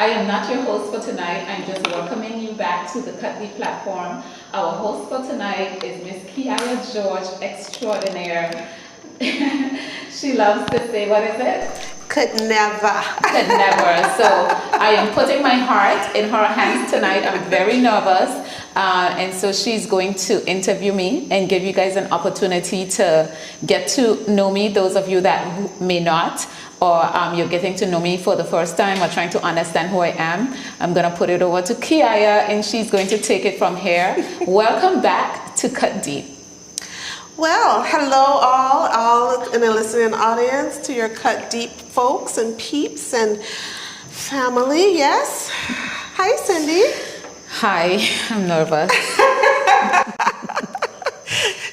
I am not your host for tonight. I'm just welcoming you back to the Cut Deep platform. Our host for tonight is Miss Kiara George Extraordinaire. She loves to say, what is it? Could never. Could never. So I am putting my heart in her hands tonight. I'm very nervous. And so she's going to interview me and give you guys an opportunity to get to know me, those of you that may not, or you're getting to know me for the first time or trying to understand who I am. I'm going to put it over to Kiaya and she's going to take it from here. Welcome back to Cut Deep. Well, hello all in the listening audience, to your Cut Deep folks and peeps and family, yes. Hi, Cindy. Hi, I'm nervous.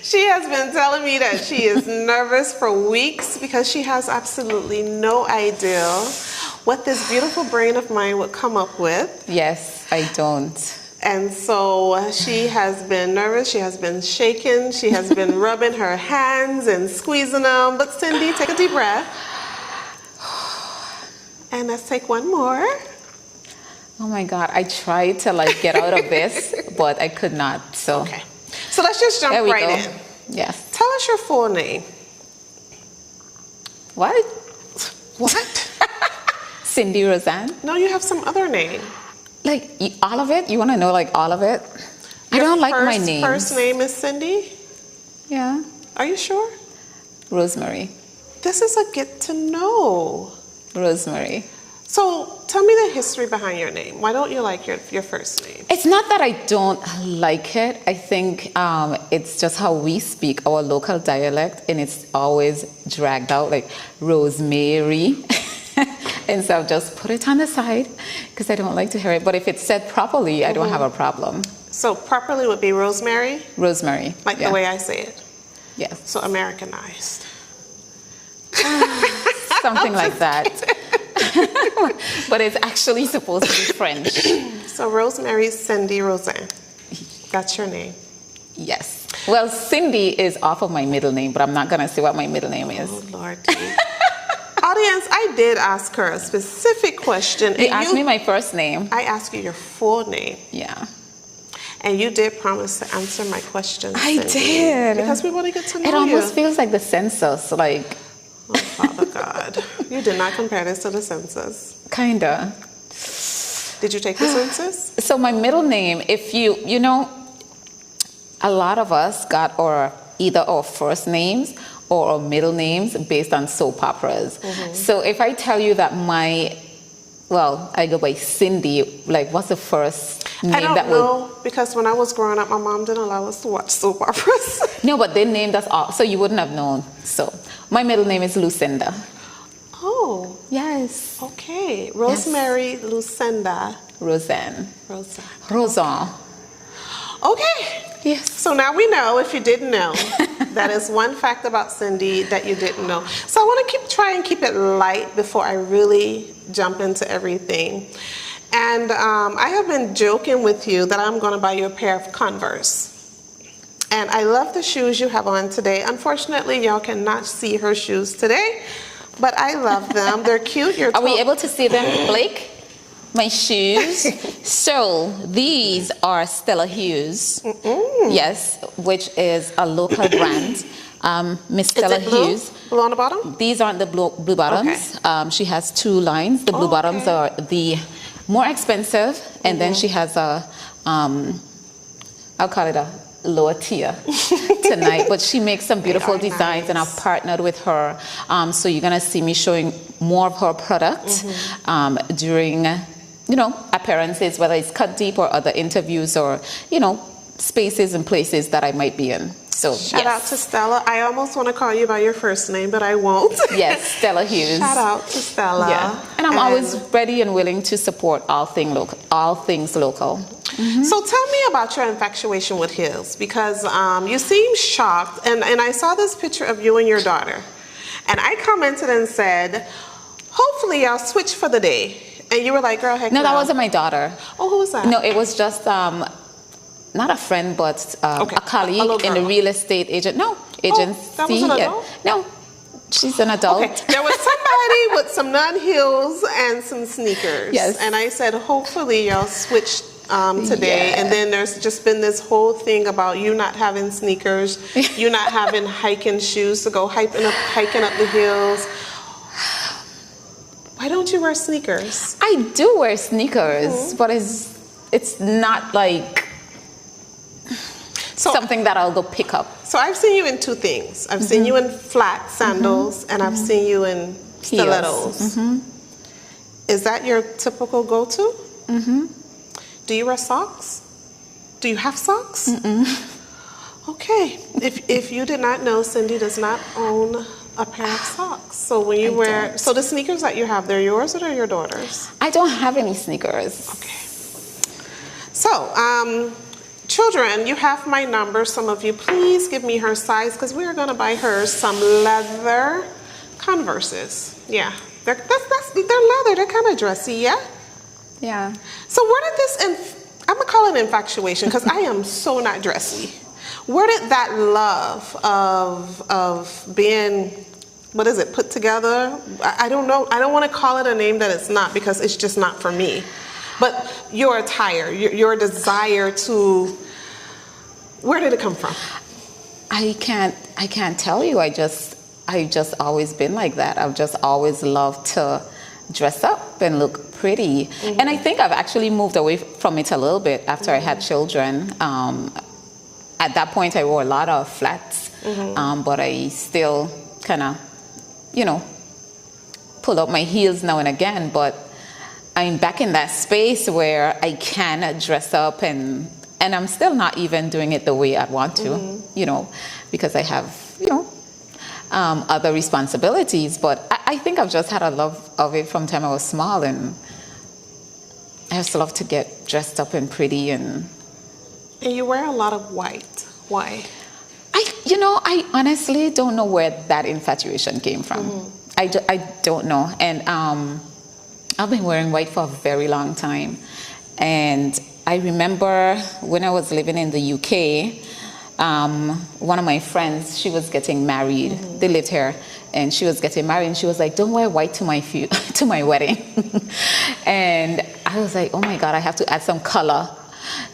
She has been telling me that she is nervous for weeks because she has absolutely no idea what this beautiful brain of mine would come up with. Yes, I don't. And so she has been nervous, she has been shaking, she has been rubbing her hands and squeezing them. But Cindy, take a deep breath. And let's take one more. Oh my God, I tried to get out of this, but I could not, so. Okay, so let's just jump right in. Yes. Tell us your full name. What? What? Cindy Roseanne? No, you have some other name. All of it? You want to know all of it? I don't like my name. First name is Cindy? Yeah. Are you sure? Rosemary. This is a get to know. Rosemary. So tell me the history behind your name. Why don't you like your first name? It's not that I don't like it. I think it's just how we speak, our local dialect, and it's always dragged out like Rosemary. And so I'll just put it on the side because I don't like to hear it. But if it's said properly, I don't have a problem. So properly would be Rosemary? Rosemary. Like the way I say it? Yes. So Americanized. Something like that. But it's actually supposed to be French. So Rosemary Cindy Roseanne. That's your name? Yes. Well, Cindy is off of my middle name, but I'm not going to say what my middle name is. Oh, Lord. Audience, I did ask her a specific question. You asked me my first name. I asked you your full name. Yeah. And you did promise to answer my question. I did. Because we want to get to know you. It almost feels like the census, Oh, Father God. You did not compare this to the census. Kinda. Did you take the census? So my middle name, if you know, a lot of us got either our first names or our middle names based on soap operas. Mm-hmm. So if I tell you that I go by Cindy, what's the first name I don't know, because when I was growing up, my mom didn't allow us to watch soap operas. No, but they named us all, so you wouldn't have known. So my middle name is Lucinda. Oh. Yes. Okay. Rosemary, yes. Lucinda. Roseanne. Roseanne. Okay. Yes. So now we know, if you didn't know, that is one fact about Cindy that you didn't know. So I want to try and keep it light before I really jump into everything. And I have been joking with you that I'm going to buy you a pair of Converse. And I love the shoes you have on today. Unfortunately, y'all cannot see her shoes today, but I love them. They're cute. Are we able to see them, Blake? My shoes. So these are Stella Hughes. Mm-mm. Yes, which is a local brand. Miss Stella Hughes. Blue on the bottom? These aren't the blue bottoms. Okay. She has two lines. The blue bottoms are the more expensive, and then she has a I'll call it a lower tier tonight, but she makes some beautiful designs, nice. And I've partnered with her. So you're gonna see me showing more of her product during appearances, whether it's Cut Deep or other interviews or spaces and places that I might be in. So shout out to Stella. I almost want to call you by your first name, but I won't. Yes, Stella Hughes. Shout out to Stella. Yeah. And I'm always ready and willing to support all things local. Mm-hmm. So tell me about your infatuation with heels, because you seem shocked, and I saw this picture of you and your daughter, and I commented and said, hopefully y'all switch for the day. And you were like, girl, heck no. No, that wasn't my daughter. Oh, who was that? No, it was just not a friend, but a colleague in the real estate agency. Oh, that was an adult? No, She's an adult. Okay, there was somebody with some non-heels and some sneakers. Yes. And I said, hopefully y'all switch today. Yeah. And then there's just been this whole thing about you not having sneakers, you not having hiking shoes to go hiking up the hills. Why don't you wear sneakers? I do wear sneakers, but it's not like something that I'll go pick up. So I've seen you in two things. I've seen you in flat sandals, and I've seen you in stilettos. Is that your typical go-to? Do you wear socks? Do you have socks? Okay. If you did not know, Cindy does not own a pair of socks. So when you so the sneakers that you have, they're yours or they're your daughter's? I don't have any sneakers. Okay. So, children, you have my number. Some of you, please give me her size because we are going to buy her some leather Converses. Yeah, they're leather. They're kind of dressy, yeah? Yeah. So where did this, I'm going to call it infatuation because I am so not dressy. Where did that love of being, what is it, put together? I don't know. I don't want to call it a name that it's not because it's just not for me. But your attire, your desire to, where did it come from? I can't tell you. I just always been like that. I've just always loved to dress up and look pretty. And I think I've actually moved away from it a little bit after I had children. At that point, I wore a lot of flats, but I still kind of, pull up my heels now and again. But I'm back in that space where I can dress up, and I'm still not even doing it the way I want to, because I have, other responsibilities. But I think I've just had a love of it from the time I was small, and I just love to get dressed up and pretty and you wear a lot of white. Why? I honestly don't know where that infatuation came from. I don't know. And I've been wearing white for a very long time. And I remember when I was living in the UK, one of my friends, she was getting married. They lived here. And she was getting married, and she was like, don't wear white to my to my wedding. And I was like, oh my God, I have to add some color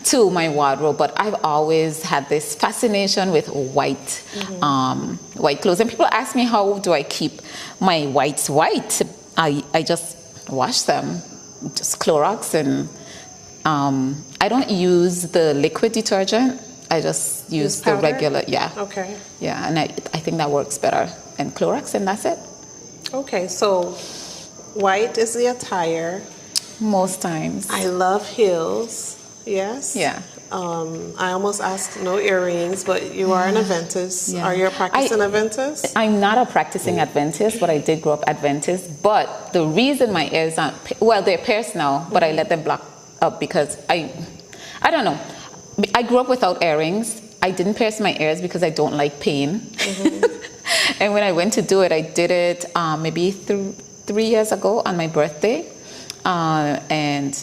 to my wardrobe. But I've always had this fascination with white, white clothes. And people ask me, how do I keep my whites white? I just wash them, just Clorox, and I don't use the liquid detergent. I just use the regular, Okay. Yeah, and I think that works better. And Clorox, and that's it. Okay, so white is the attire. Most times. I love heels. Yes. Yeah. I almost asked no earrings, but you are an Adventist. Yeah. Are you a practicing Adventist? I'm not a practicing Adventist, but I did grow up Adventist. But the reason my ears aren't, they're pierced now, but I let them block up because I don't know. I grew up without earrings. I didn't pierce my ears because I don't like pain. And when I went to do it, I did it maybe 3 years ago on my birthday. And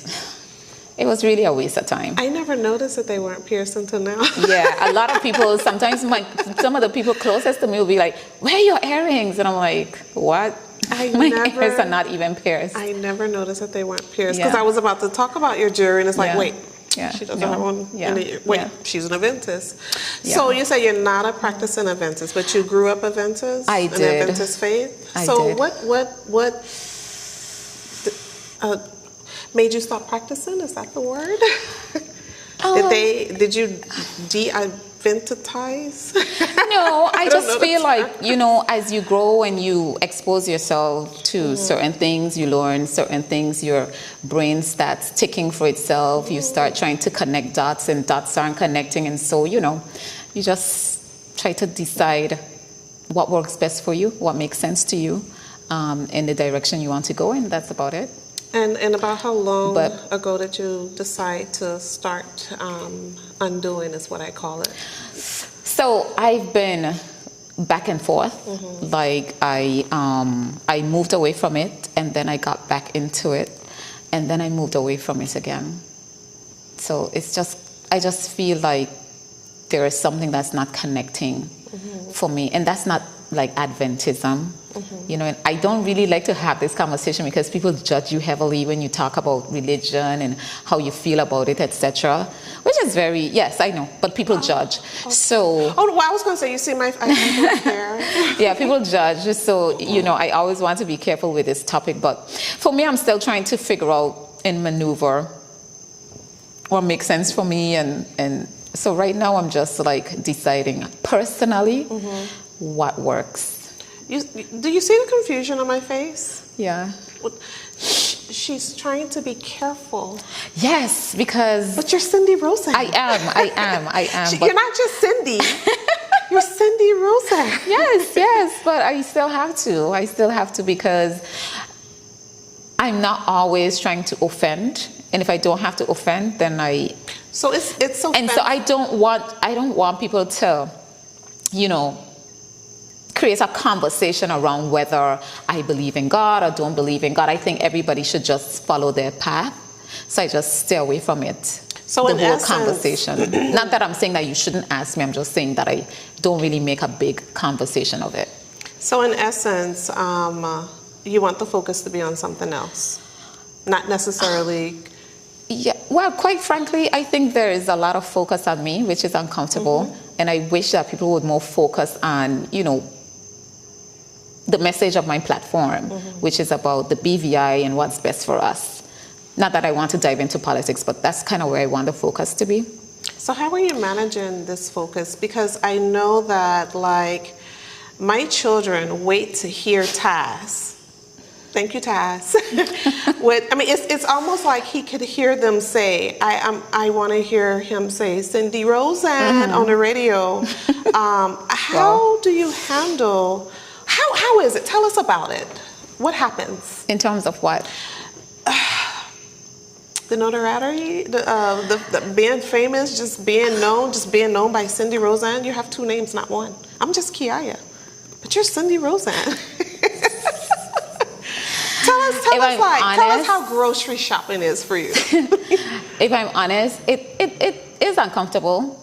it was really a waste of time. I never noticed that they weren't pierced until now. Yeah, a lot of people, sometimes some of the people closest to me will be like, where are your earrings? And I'm like, what? My ears are not even pierced. I never noticed that they weren't pierced because I was about to talk about your jewelry and it's like, wait. Yeah. She doesn't have one. Yeah. Wait, she's an Adventist. Yeah. So you say you're not a practicing Adventist, but you grew up Adventist? I did. An Adventist faith? I so did. What made you stop practicing? Is that the word? Did you de-Adventize? No, I just feel like, as you grow and you expose yourself to certain things, you learn certain things, your brain starts ticking for itself, you start trying to connect dots and dots aren't connecting, and so, you just try to decide what works best for you, what makes sense to you, in the direction you want to go, and that's about it. And about how long ago did you decide to start undoing, is what I call it? So I've been back and forth. Like I moved away from it, and then I got back into it, and then I moved away from it again. So I just feel like there is something that's not connecting for me, and that's not like Adventism. You know, and I don't really like to have this conversation because people judge you heavily when you talk about religion and how you feel about it, etc. Which is very, yes, I know, but people judge. Okay. So. Oh, well, I was going to say, you see my hair. Yeah, people judge. So, you know, I always want to be careful with this topic. But for me, I'm still trying to figure out and maneuver what makes sense for me. And so right now I'm just like deciding personally what works. Do you see the confusion on my face? Yeah. She's trying to be careful. Yes, because... But you're Cindy Rosen. I am. But you're not just Cindy. You're Cindy Rosen. Yes, but I still have to because I'm not always trying to offend. And if I don't have to offend, then So it's so... And so I don't want people to, you know, create a conversation around whether I believe in God or don't believe in God. I think everybody should just follow their path. So I just stay away from it. So the in whole essence, conversation. Not that I'm saying that you shouldn't ask me. I'm just saying that I don't really make a big conversation of it. So in essence, you want the focus to be on something else, not necessarily... Yeah, well, quite frankly, I think there is a lot of focus on me, which is uncomfortable. And I wish that people would more focus on, you know, the message of my platform, which is about the BVI and what's best for us. Not that I want to dive into politics, but that's kind of where I want the focus to be. So how are you managing this focus? Because I know that, like, my children wait to hear Taz. Thank you, Taz. It's almost like he could hear them say, I want to hear him say Cindy Rosen on the radio. How do you handle... How is it? Tell us about it. What happens? In terms of what? The notoriety, the being famous, just being known by Cindy Rosen. You have two names, not one. I'm just Kiaya, but you're Cindy Rosen. Tell us how grocery shopping is for you. If I'm honest, it is uncomfortable.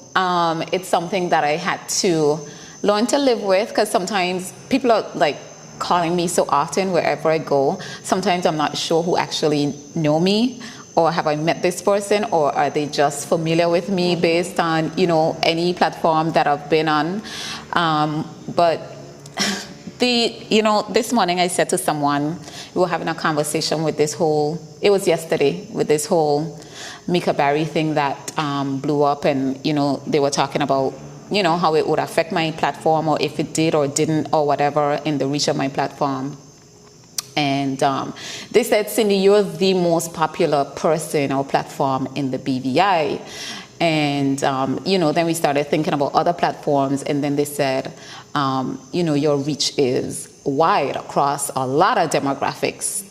It's something that I had to learn to live with, because sometimes people are like calling me so often wherever I go. Sometimes I'm not sure who actually know me, or have I met this person, or are they just familiar with me based on, you know, any platform that I've been on. But this morning I said to someone, we were having a conversation with it was yesterday, with this whole Guavaberry thing that blew up, and, you know, they were talking about, you know, how it would affect my platform, or if it did or didn't or whatever in the reach of my platform. And they said, Cindy, you're the most popular person or platform in the BVI. And, then we started thinking about other platforms. And then they said, your reach is wide across a lot of demographics.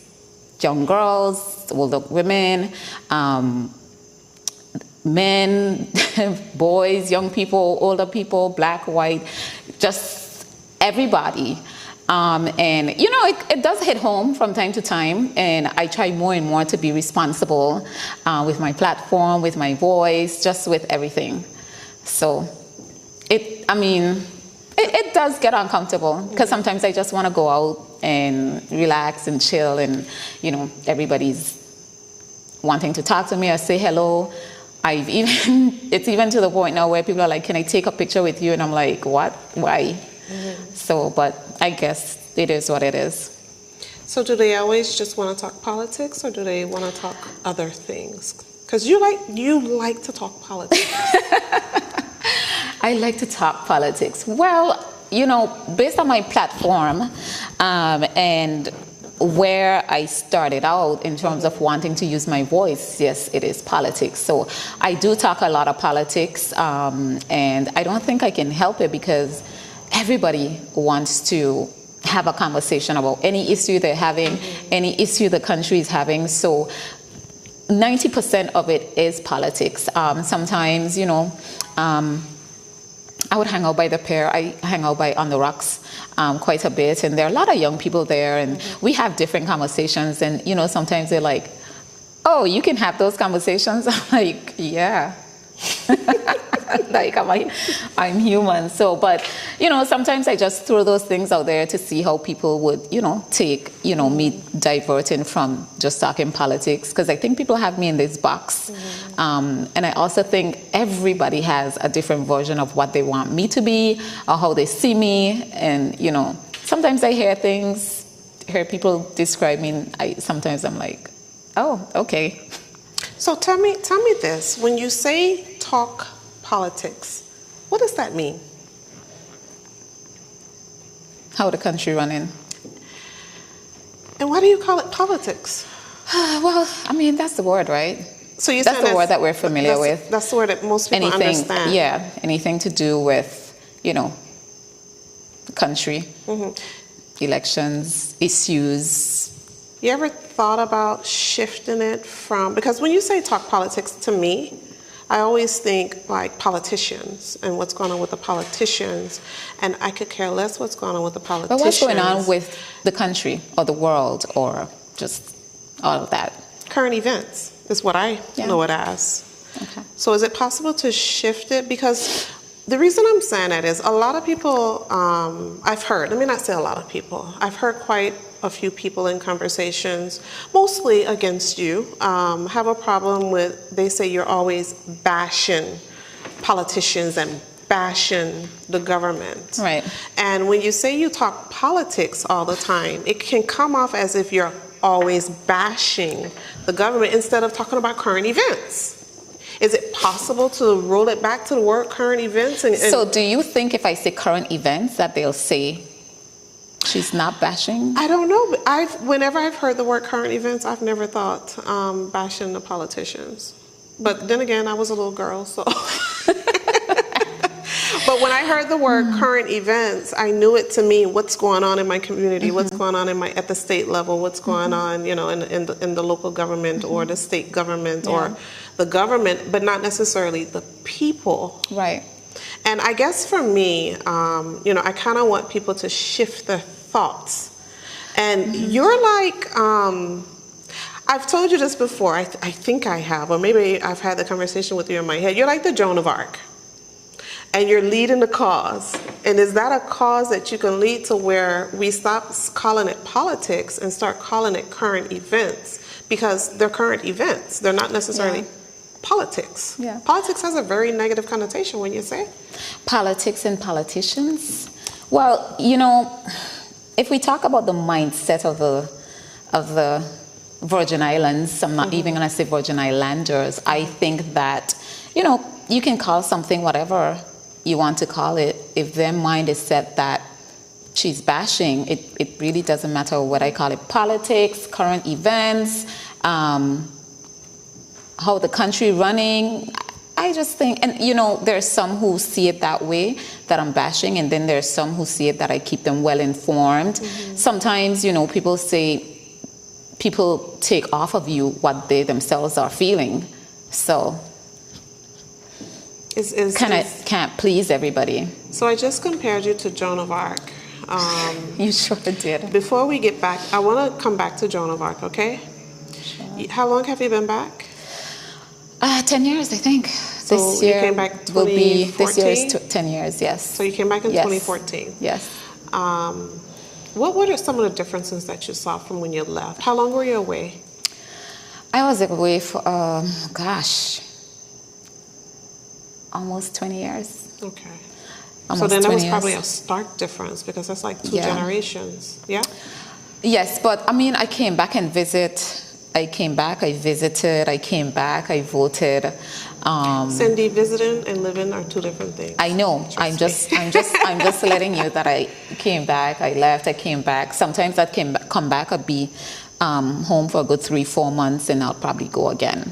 Young girls, older women, men, boys, young people, older people, black, white, just everybody. And, it does hit home from time to time. And I try more and more to be responsible with my platform, with my voice, just with everything. So it does get uncomfortable, because sometimes I just want to go out and relax and chill, and, everybody's wanting to talk to me or say hello. It's even to the point now where people are like, can I take a picture with you? And I'm like, what? Why? So, but I guess it is what it is. So do they always just want to talk politics, or do they want to talk other things? Because you like to talk politics. I like to talk politics. Well, based on my platform and where I started out in terms of wanting to use my voice, yes, it is politics. So I do talk a lot of politics, and I don't think I can help it, because everybody wants to have a conversation about any issue they're having, any issue the country is having. So 90% of it is politics. Sometimes, I would hang out by the pier. I hang out on the rocks quite a bit, and there are a lot of young people there, and we have different conversations. And sometimes they're like, "Oh, you can have those conversations." I'm like, "Yeah." Like I'm human. So, but sometimes I just throw those things out there to see how people would, take, me diverting from just talking politics, because I think people have me in this box. And I also think everybody has a different version of what they want me to be or how they see me. And, sometimes I hear people describe me, and sometimes I'm like, oh, okay. So tell me this. When you say talk politics, what does that mean? How the country running. And why do you call it politics? Well, I mean, that's the word, right? So that's the word that we're familiar with. That's the word that most people understand. Yeah, anything to do with, the country, elections, issues. You ever thought about shifting it from, because when you say talk politics, to me, I always think like politicians and what's going on with the politicians, and I could care less what's going on with the politicians. But what's going on with the country or the world or just all of that? Current events is what I know it as. Okay. So is it possible to shift it? Because the reason I'm saying that is a lot of people, I've heard, let me not say a lot of people, I've heard quite a few people in conversations, mostly against you, have a problem with, they say you're always bashing politicians and bashing the government. Right. And when you say you talk politics all the time, it can come off as if you're always bashing the government instead of talking about current events. Is it possible to roll it back to the word current events? So do you think if I say current events that they'll say she's not bashing? I don't know. But whenever I've heard the word current events, I've never thought bashing the politicians. But then again, I was a little girl, so. But when I heard the word current events, I knew it to mean what's going on in my community, what's going on at the state level, what's going on, in the local government or the state government or the government, but not necessarily the people. Right. And I guess for me, I kind of want people to shift their thoughts. And you're like, I've told you this before, I think I have, or maybe I've had the conversation with you in my head. You're like the Joan of Arc. And you're leading the cause. And is that a cause that you can lead to where we stop calling it politics and start calling it current events? Because they're current events. They're not necessarily politics. Yeah. Politics has a very negative connotation when you say politics and politicians. Well, if we talk about the mindset of the Virgin Islands, I'm not even going to say Virgin Islanders. I think that, you can call something whatever you want to call it. If their mind is set that she's bashing, it really doesn't matter what I call it. Politics, current events, how the country running. I just think, and there's some who see it that way, that I'm bashing, and then there's some who see it that I keep them well informed. Sometimes, people take off of you what they themselves are feeling. So can't please everybody. So I just compared you to Joan of Arc. You sure did. Before we get back, I want to come back to Joan of Arc, okay? Sure. How long have you been back? 10 years, I think. So this year you came back 2014? This year is 10 years, yes. So you came back in 2014? Yes. What are some of the differences that you saw from when you left? How long were you away? I was away for, almost 20 years. Okay. Almost so then there was 20 probably years. a stark difference because that's like two generations. Yeah? Yes, but I mean, I came back and visit. I came back, I visited, I came back, I voted. Cindy, visiting and living are two different things. I know. I'm just letting you that I came back, I left, I came back. Sometimes I'd come back, I'd be home for a good 3-4 months, and I'll probably go again.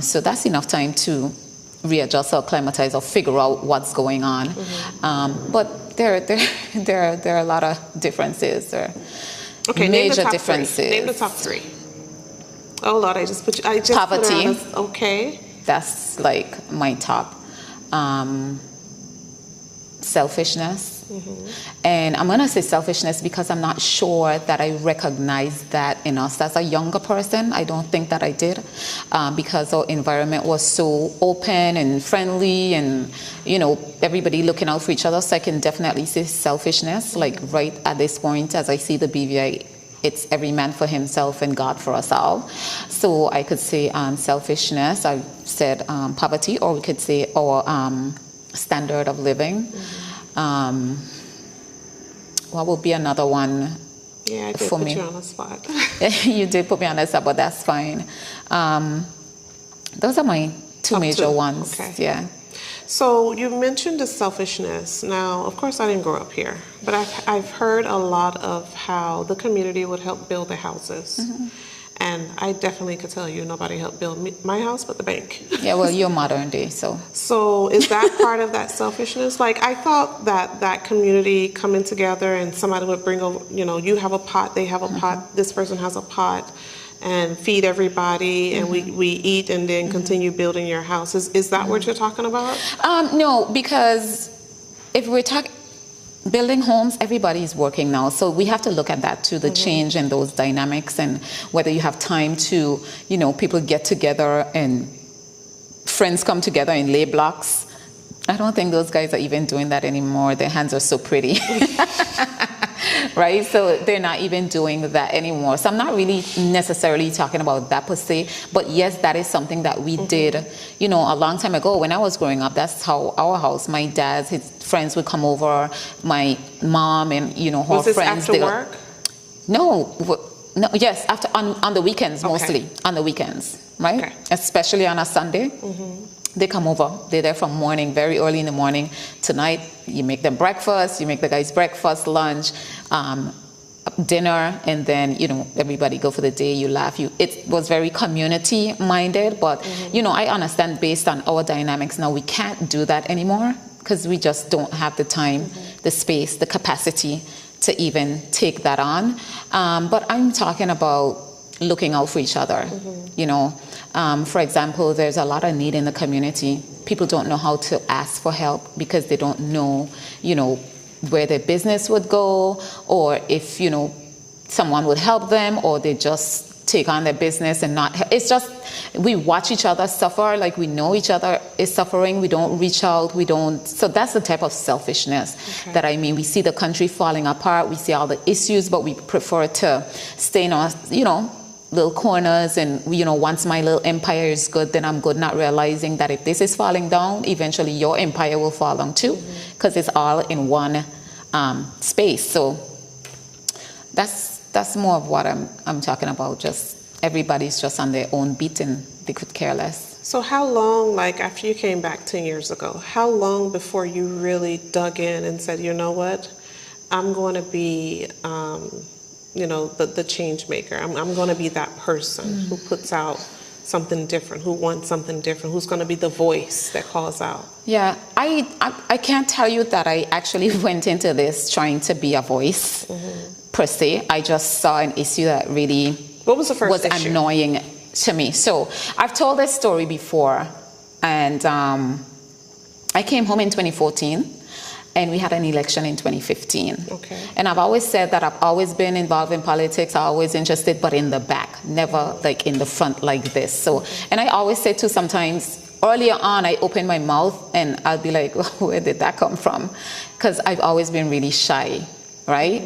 So that's enough time to readjust or acclimatize or figure out what's going on. But there are a lot of differences. Okay, major differences. Name the top 3. Oh Lord, I just put you. Poverty. Okay. That's like my top. Selfishness. And I'm going to say selfishness because I'm not sure that I recognized that in us as a younger person. I don't think that I did, because our environment was so open and friendly and, you know, everybody looking out for each other. So I can definitely say selfishness, like right at this point, as I see the BVI, it's every man for himself and God for us all. So I could say selfishness. I said poverty, or we could say our standard of living. What would be another one? Yeah, I did for put me? you on the spot. You did put me on the spot, but that's fine. Those are my two major ones. Okay. Yeah. So you mentioned the selfishness. Now, of course, I didn't grow up here, but I've heard a lot of how the community would help build the houses. And I definitely could tell you nobody helped build my house but the bank. Yeah, well, you're modern day, so. So is that part of that selfishness? Like, I thought that community coming together and somebody would bring over, you know, you have a pot, they have a pot, this person has a pot, and feed everybody, and we eat and then continue building your house. Is that what you're talking about? No, because if we're talking building homes, everybody's working now, so we have to look at that too, the change in those dynamics, and whether you have time to, you know, people get together and friends come together and lay blocks. I don't think those guys are even doing that anymore. Their hands are so pretty. Right? So they're not even doing that anymore. So I'm not really necessarily talking about that per se, but yes, that is something that we did, you know, a long time ago when I was growing up. That's how our house, my dad's, his friends would come over, my mom and, you know, her Was this friends. after work? No, yes, after on the weekends, mostly on the weekends, right? Okay. Especially on a Sunday. They come over. They're there from morning, very early in the morning. Tonight, you make them breakfast, you make the guys breakfast, lunch, dinner, and then, you know, everybody go for the day, you laugh. It was very community-minded, but, you know, I understand based on our dynamics now, we can't do that anymore because we just don't have the time, the space, the capacity to even take that on. But I'm talking about looking out for each other, you know. For example, there's a lot of need in the community. People don't know how to ask for help because they don't know, you know, where their business would go, or if, you know, someone would help them, or they just take on their business and not. It's just, we watch each other suffer, like we know each other is suffering. We don't reach out. We don't. So that's the type of selfishness that I mean. We see the country falling apart. We see all the issues, but we prefer to stay in our, you know, little corners, and, you know, once my little empire is good, then I'm good, not realizing that if this is falling down, eventually your empire will fall down too, because it's all in one space. So that's more of what I'm talking about. Just everybody's just on their own beat and they could care less. So how long, like after you came back 10 years ago, how long before you really dug in and said, you know what, I'm going to be you know, the change maker. I'm going to be that person who puts out something different, who wants something different, who's going to be the voice that calls out. Yeah, I can't tell you that I actually went into this trying to be a voice per se. I just saw an issue that really What was the first issue? Annoying to me. So I've told this story before, and I came home in 2014. And we had an election in 2015. Okay. And I've always said that I've always been involved in politics, I'm always interested, but in the back, never like in the front like this. So, and I always say too, sometimes earlier on, I open my mouth and I'll be like, where did that come from? Because I've always been really shy, right?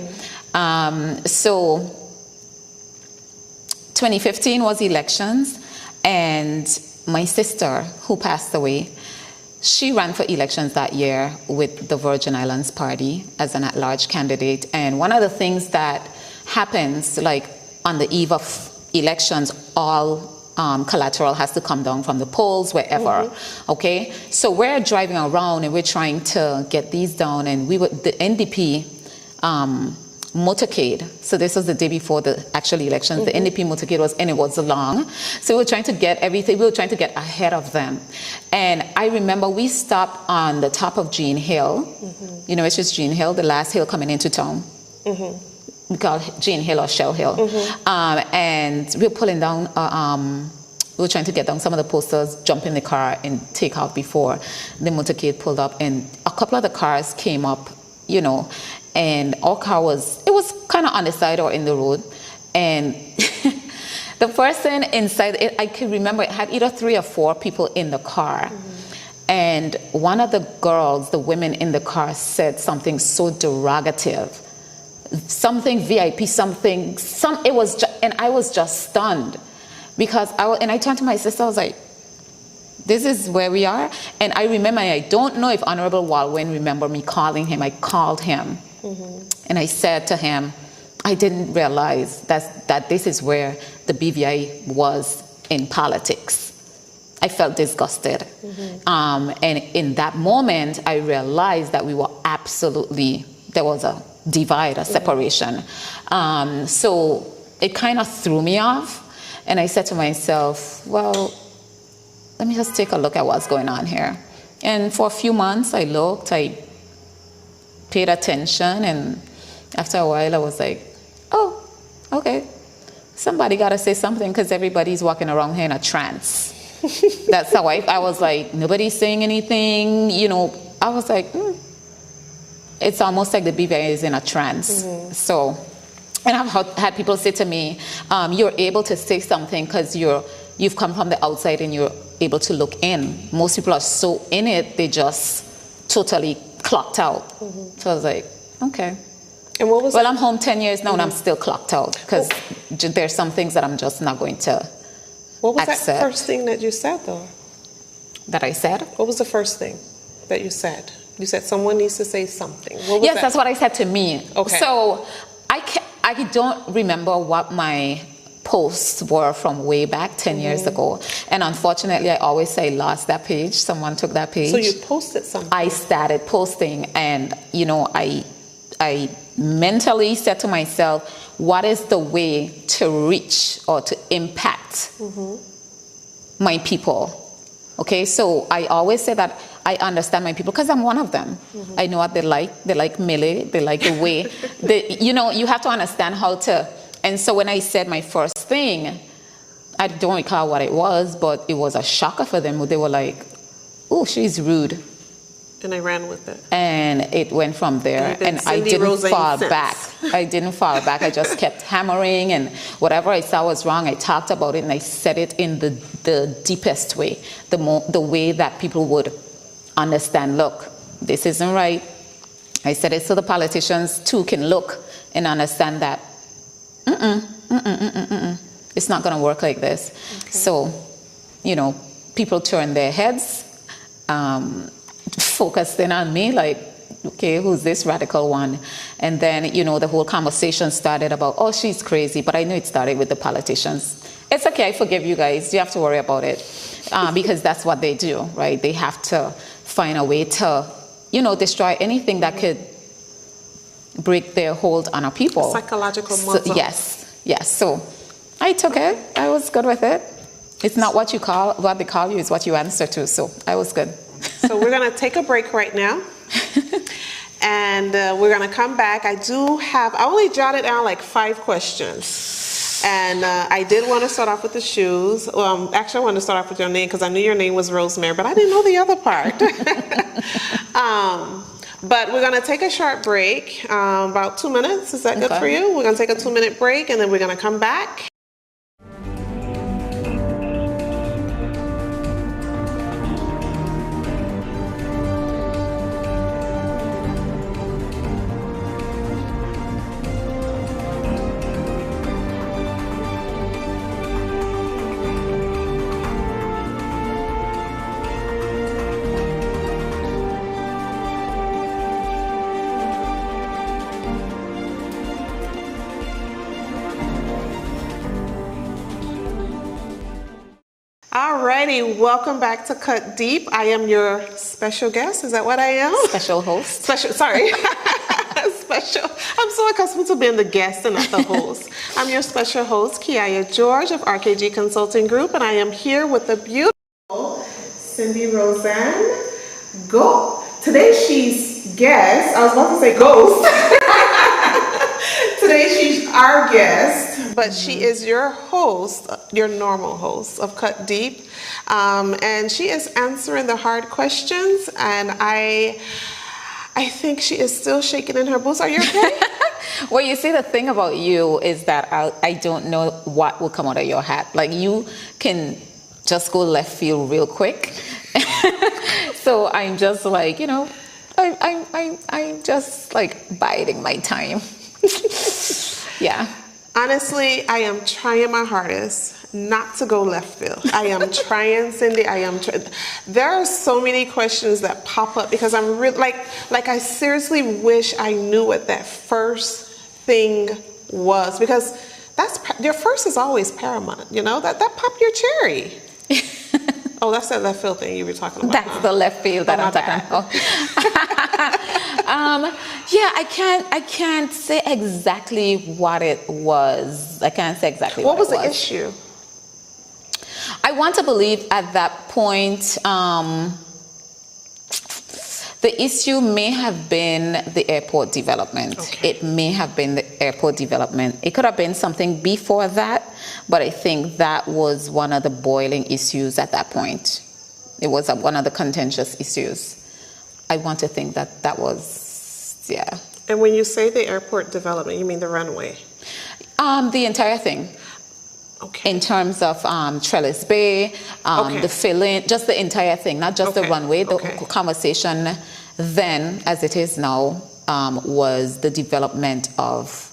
So 2015 was elections, and my sister, who passed away, she ran for elections that year with the Virgin Islands Party as an at-large candidate. And one of the things that happens, like on the eve of elections, all collateral has to come down from the polls, wherever, okay? So we're driving around and we're trying to get these down, and the NDP motorcade. So this was the day before the actual elections. The NDP motorcade was, and it was long. So we were trying to get everything, we were trying to get ahead of them. And I remember we stopped on the top of Jean Hill. You know, it's just Jean Hill, the last hill coming into town. We call it Jean Hill or Shell Hill. And we were pulling down, we were trying to get down some of the posters, jump in the car and take off before the motorcade pulled up. And a couple of the cars came up you know, and our car was kind of on the side or in the road. And the person inside, I can remember it had either 3 or 4 people in the car. And one of the girls, the women in the car, said something so derogative, something VIP, it was, and I was just stunned, because I turned to my sister, I was like, this is where we are. And I remember, I don't know if Honorable Walwyn remember me calling him. I called him, and I said to him, I didn't realize that this is where the BVI was in politics. I felt disgusted. And in that moment, I realized that we were there was a divide, a separation. So it kind of threw me off. And I said to myself, well, let me just take a look at what's going on here. And for a few months, I paid attention. And after a while, I was like, oh, okay. Somebody got to say something, because everybody's walking around here in a trance. That's how I was like, nobody's saying anything, you know. I was like, it's almost like the BVI is in a trance. So, and I've had people say to me, you're able to say something because you've come from the outside and you're able to look in. Most people are so in it, they just totally clocked out. So I was like, okay. And what was I'm home 10 years now, and I'm still clocked out, because there's some things that I'm just not going to What was accept. that first thing that you said, though? That I said? What was the first thing that you said? You said someone needs to say something. What was Yes, that's what I said to me. Okay. So I don't remember what my posts were from way back 10 years ago. And unfortunately, I always say I lost that page. Someone took that page. So you posted something. I started posting, and, you know, I mentally said to myself, what is the way to reach or to impact my people? Okay, so I always say that I understand my people, because I'm one of them. I know what they like. They like melee. They like the way. You know, you have to understand how to. And so when I said my first thing, I don't recall what it was, but it was a shocker for them. They were like, oh, she's rude. And I ran with it. And it went from there. And I didn't fall back. I didn't fall back. I just kept hammering, and whatever I saw was wrong, I talked about it, and I said it in the deepest way, the way that people would understand, look, this isn't right. I said it so the politicians too can look and understand that it's not going to work like this. Okay. So, you know, people turn their heads, focused in on me, like, okay, who's this radical one? And then, you know, the whole conversation started about, oh, she's crazy. But I knew it started with the politicians. It's okay, I forgive you guys. You have to worry about it, because that's what they do, right? They have to find a way to, you know, destroy anything that could break their hold on our people. Psychological muscle. So, yes. So I took it. I was good with it. It's not what they call you, it's what you answer to. So I was good. So we're going to take a break right now. And we're going to come back. I only jotted down like 5 questions. And I did want to start off with the shoes. Actually, I wanted to start off with your name, because I knew your name was Rosemary, but I didn't know the other part. But we're going to take a short break, about 2 minutes. Is that good for you? We're going to take a 2-minute break, and then we're going to come back. Alrighty, welcome back to Cut Deep. I am your special guest. Is that what I am? Special host. Sorry. Special. I'm so accustomed to being the guest and not the host. I'm your special host, Kiaya George of RKG Consulting Group, and I am here with the beautiful Cindy Roseanne Go. Today she's guest. I was about to say ghost. Today she's our guest, but she is your host, your normal host of Cut Deep, and she is answering the hard questions. And I think she is still shaking in her boots. Are you okay? Well, you see, the thing about you is that I don't know what will come out of your hat. Like, you can just go left field real quick. So I'm just like, I'm just like biding my time. Yeah. Honestly, I am trying my hardest not to go left field. I am trying, Cindy. I am. There are so many questions that pop up because I'm really like I seriously wish I knew what that first thing was, because that's your first is always paramount. That popped your cherry. Oh, that's that left field thing you were talking about. That's the left field that I'm talking about. Yeah, I can't say exactly what it was. I can't say exactly what was it was. The issue? I want to believe at that point, the issue may have been the airport development. Okay. It may have been the airport development. It could have been something before that, but I think that was one of the boiling issues at that point. It was one of the contentious issues. I want to think that was, yeah. And when you say the airport development, you mean the runway? The entire thing. Okay. In terms of Trellis Bay, the fill-in, just the entire thing, not just the runway. The conversation then, as it is now, was the development of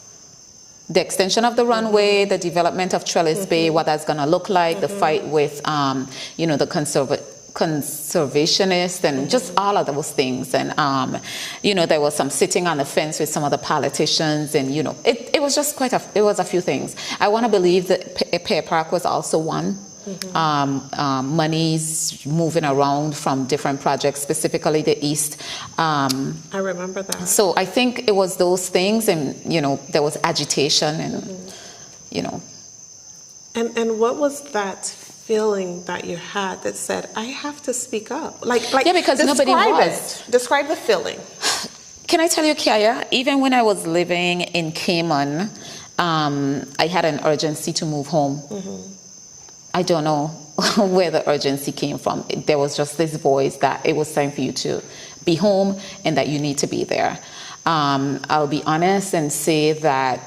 the extension of the runway, the development of Trellis Bay, what that's going to look like, the fight with, the conservationists and just all of those things. And, there was some sitting on the fence with some of the politicians, and, it was just it was a few things. I want to believe that Pear Park was also one. Monies moving around from different projects, specifically the East. I remember that. So I think it was those things, and, there was agitation and, And what was that feeling that you had that said, I have to speak up? Yeah, because nobody was. Describe the feeling. Can I tell you, Kiaya, even when I was living in Cayman, I had an urgency to move home. I don't know where the urgency came from. There was just this voice that it was time for you to be home and that you need to be there. I'll be honest and say that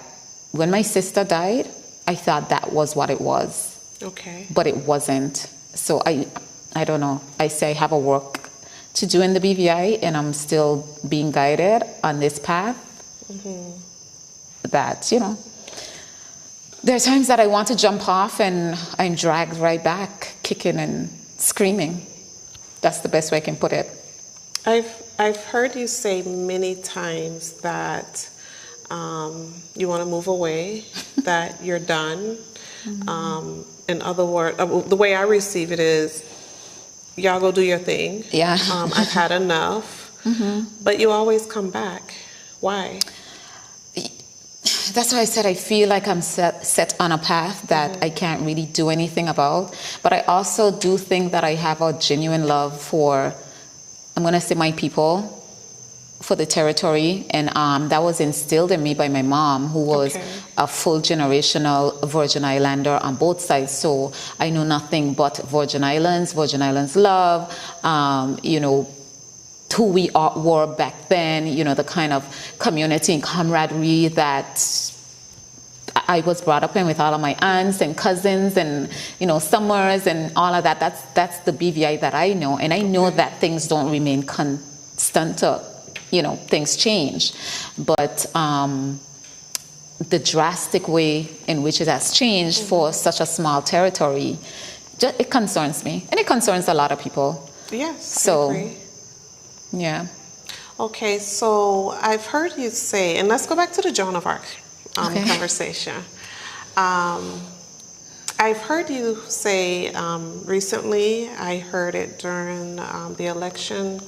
when my sister died, I thought that was what it was. Okay. But it wasn't. So I don't know. I say I have a work to do in the BVI, and I'm still being guided on this path. That, there are times that I want to jump off and I'm dragged right back, kicking and screaming. That's the best way I can put it. I've heard you say many times that you want to move away, that you're done. In other words, the way I receive it is, y'all go do your thing. Yeah. I've had enough. But you always come back. Why? That's why I said I feel like I'm set on a path that I can't really do anything about. But I also do think that I have a genuine love for, I'm going to say, my people, for the territory. And that was instilled in me by my mom, who was a full generational Virgin Islander on both sides. So I know nothing but Virgin Islands love, who we were back then, the kind of community and camaraderie that I was brought up in with all of my aunts and cousins and, summers and all of that. That's the BVI that I know. And I know that things don't remain constant. Things change. But the drastic way in which it has changed for such a small territory, it concerns me. And it concerns a lot of people. Yes, so, I agree. Yeah. Okay, so I've heard you say, and let's go back to the Joan of Arc conversation. I've heard you say recently, I heard it during the election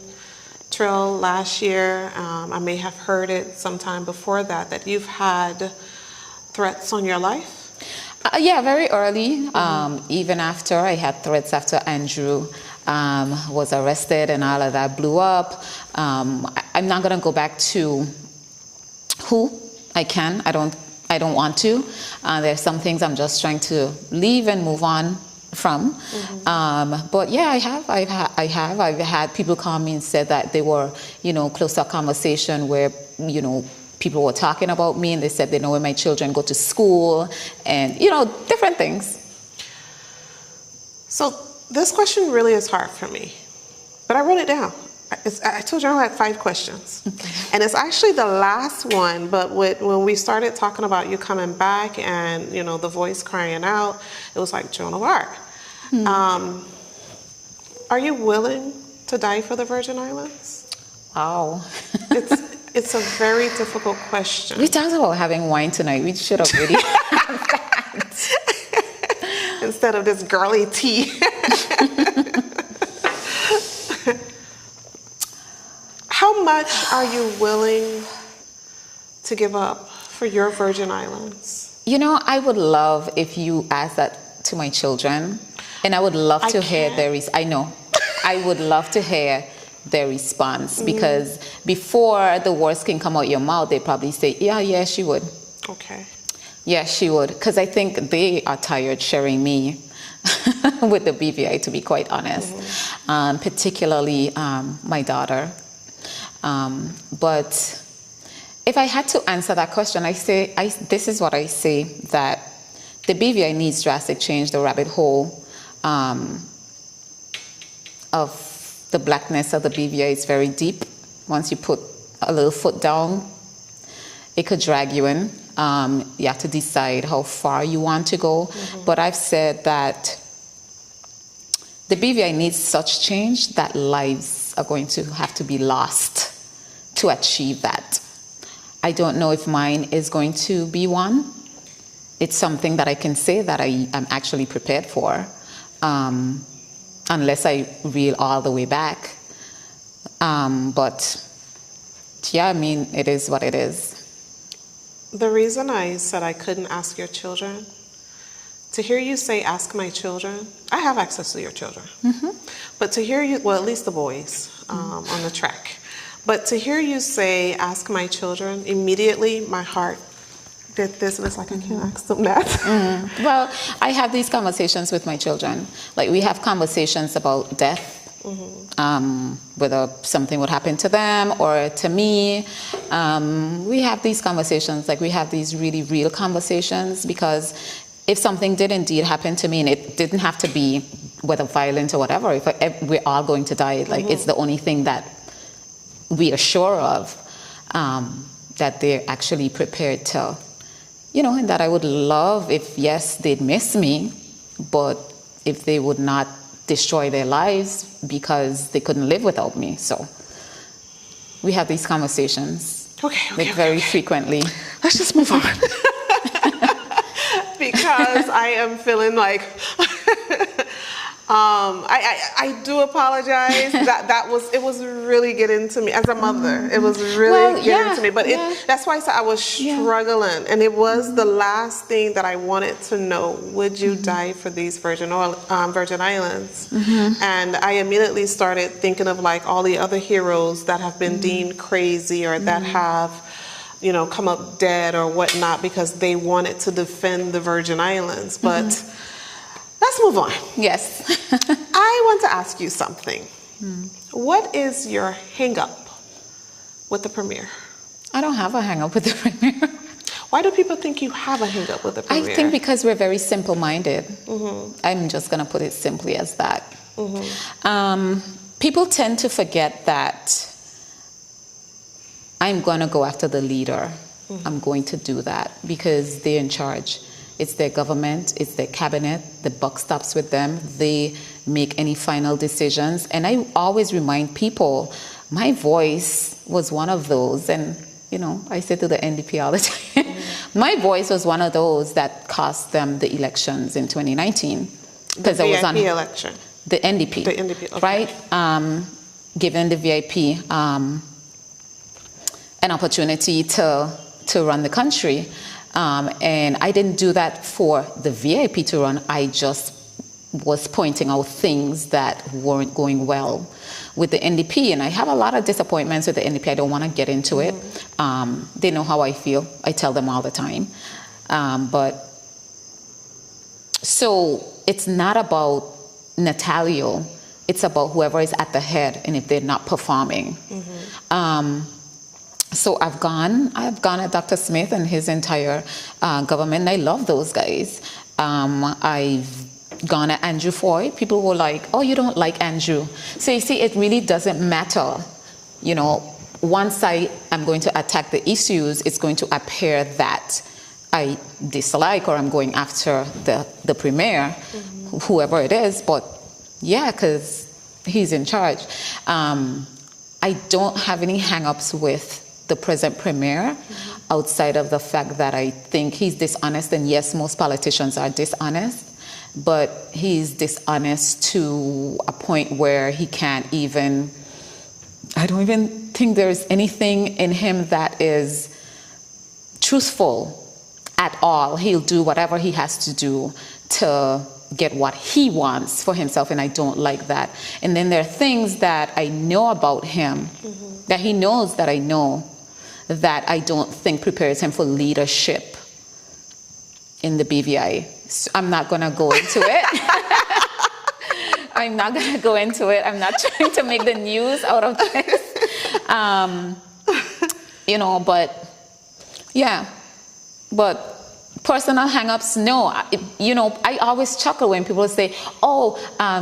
trail last year, I may have heard it sometime before that you've had threats on your life? Yeah, very early. Even after I had threats after Andrew was arrested and all of that blew up. I'm not going to go back to who I can. I don't want to. There's some things I'm just trying to leave and move on from. But yeah, I've had people call me and said that they were, close to a conversation where, people were talking about me, and they said they know where my children go to school, and, different things. So this question really is hard for me, but I wrote it down. I told you I had 5 questions. Okay. And it's actually the last one, but when we started talking about you coming back and, the voice crying out, it was like Joan of Arc. Are you willing to die for the Virgin Islands? Wow. It's a very difficult question. We talked about having wine tonight. We should have really had that. Instead of this girly tea. How much are you willing to give up for your Virgin Islands? I would love if you asked that to my children, and I would love to hear I know. I would love to hear their response, because before the words can come out your mouth, they probably say, yeah, she would. Okay. Yeah, she would, because I think they are tired sharing me with the BVI, to be quite honest. Particularly my daughter. But if I had to answer that question, this is what I say, that the BVI needs drastic change. The rabbit hole of the blackness of the BVI is very deep. Once you put a little foot down, it could drag you in. You have to decide how far you want to go. But I've said that the BVI needs such change that lives are going to have to be lost to achieve that. I don't know if mine is going to be one. It's something that I can say that I am actually prepared for, unless I reel all the way back. But yeah, it is what it is. The reason I said I couldn't ask your children, to hear you say, ask my children, I have access to your children. But to hear you, well, at least the boys on the track. But to hear you say, ask my children, immediately my heart did this, and it's like, I can't ask them that. Well, I have these conversations with my children. Like, we have conversations about death, whether something would happen to them or to me. We have these conversations, like we have these really real conversations, because if something did indeed happen to me, and it didn't have to be whether violent or whatever, if we're all going to die, like it's the only thing that we are sure of, that they're actually prepared to, and that I would love if, yes, they'd miss me, but if they would not destroy their lives because they couldn't live without me. So we have these conversations very frequently. Let's just move on. Because I am feeling like I do apologize. It was really getting to me as a mother. It was really getting to me. But that's why I said I was struggling, and it was the last thing that I wanted to know. Would you die for these Virgin Islands? And I immediately started thinking of like all the other heroes that have been deemed crazy, or that have, come up dead or whatnot because they wanted to defend the Virgin Islands. But let's move on. Yes. I want to ask you something. What is your hang-up with the Premier? I don't have a hang-up with the Premier. Why do people think you have a hang-up with the Premier? I think because we're very simple-minded. I'm just going to put it simply as that. People tend to forget that I'm going to go after the leader. I'm going to do that because they're in charge. It's their government, it's their cabinet, the buck stops with them. They make any final decisions. And I always remind people, my voice was one of those. And, I say to the NDP all the time, my voice was one of those that cost them the elections in 2019. Because I was on the election. The NDP. The NDP, okay. Right? Given the VIP an opportunity to run the country. And I didn't do that for the VIP to run. I just was pointing out things that weren't going well with the NDP. And I have a lot of disappointments with the NDP. I don't want to get into it. They know how I feel. I tell them all the time. So it's not about Natalio. It's about whoever is at the head, and if they're not performing. So I've gone at Dr. Smith and his entire government. And I love those guys. I've gone at Andrew Foy. People were like, "Oh, you don't like Andrew." So you see, it really doesn't matter. You know, once I am going to attack the issues, it's going to appear that I dislike or I'm going after the premier, whoever it is. But yeah, because he's in charge. I don't have any hang-ups with the present premier outside of the fact that I think he's dishonest. And yes, most politicians are dishonest, but he's dishonest to a point where he can't even, I don't even think there's anything in him that is truthful at all. He'll do whatever he has to do to get what he wants for himself, and I don't like that. And then there are things that I know about him, that he knows that I know, that I don't think prepares him for leadership in the BVI. So I'm not going to go into it. I'm not going to go into it. I'm not trying to make the news out of this. You know, but yeah. But personal hang-ups, no. You know, I always chuckle when people say, "Oh,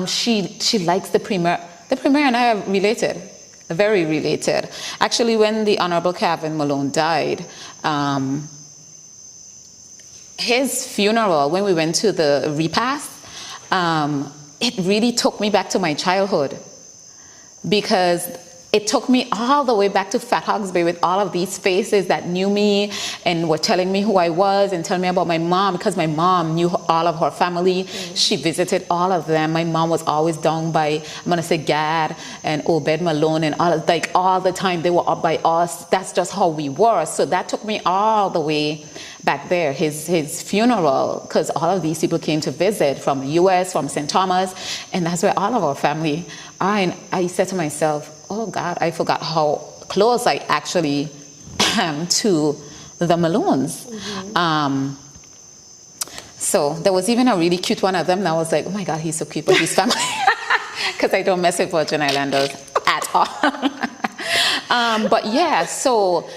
she likes the premier." The premier and I are related, very related. Actually, when the Honorable Kevin Malone died, his funeral, when we went to the repast, it really took me back to my childhood, because it took me all the way back to Fat Hogsby with all of these faces that knew me and were telling me who I was and telling me about my mom, because my mom knew all of her family. She visited all of them. My mom was always down by, I'm going to say, Gad and Obed Malone, and all the time they were up by us. That's just how we were. So that took me all the way back there, his funeral, because all of these people came to visit from the U.S., from St. Thomas, and that's where all of our family are. And I said to myself, oh God, I forgot how close I actually am to the Malones. So there was even a really cute one of them, and I was like, oh my God, he's so cute, but he's family. Because I don't mess with Virgin Islanders at all. But yeah, so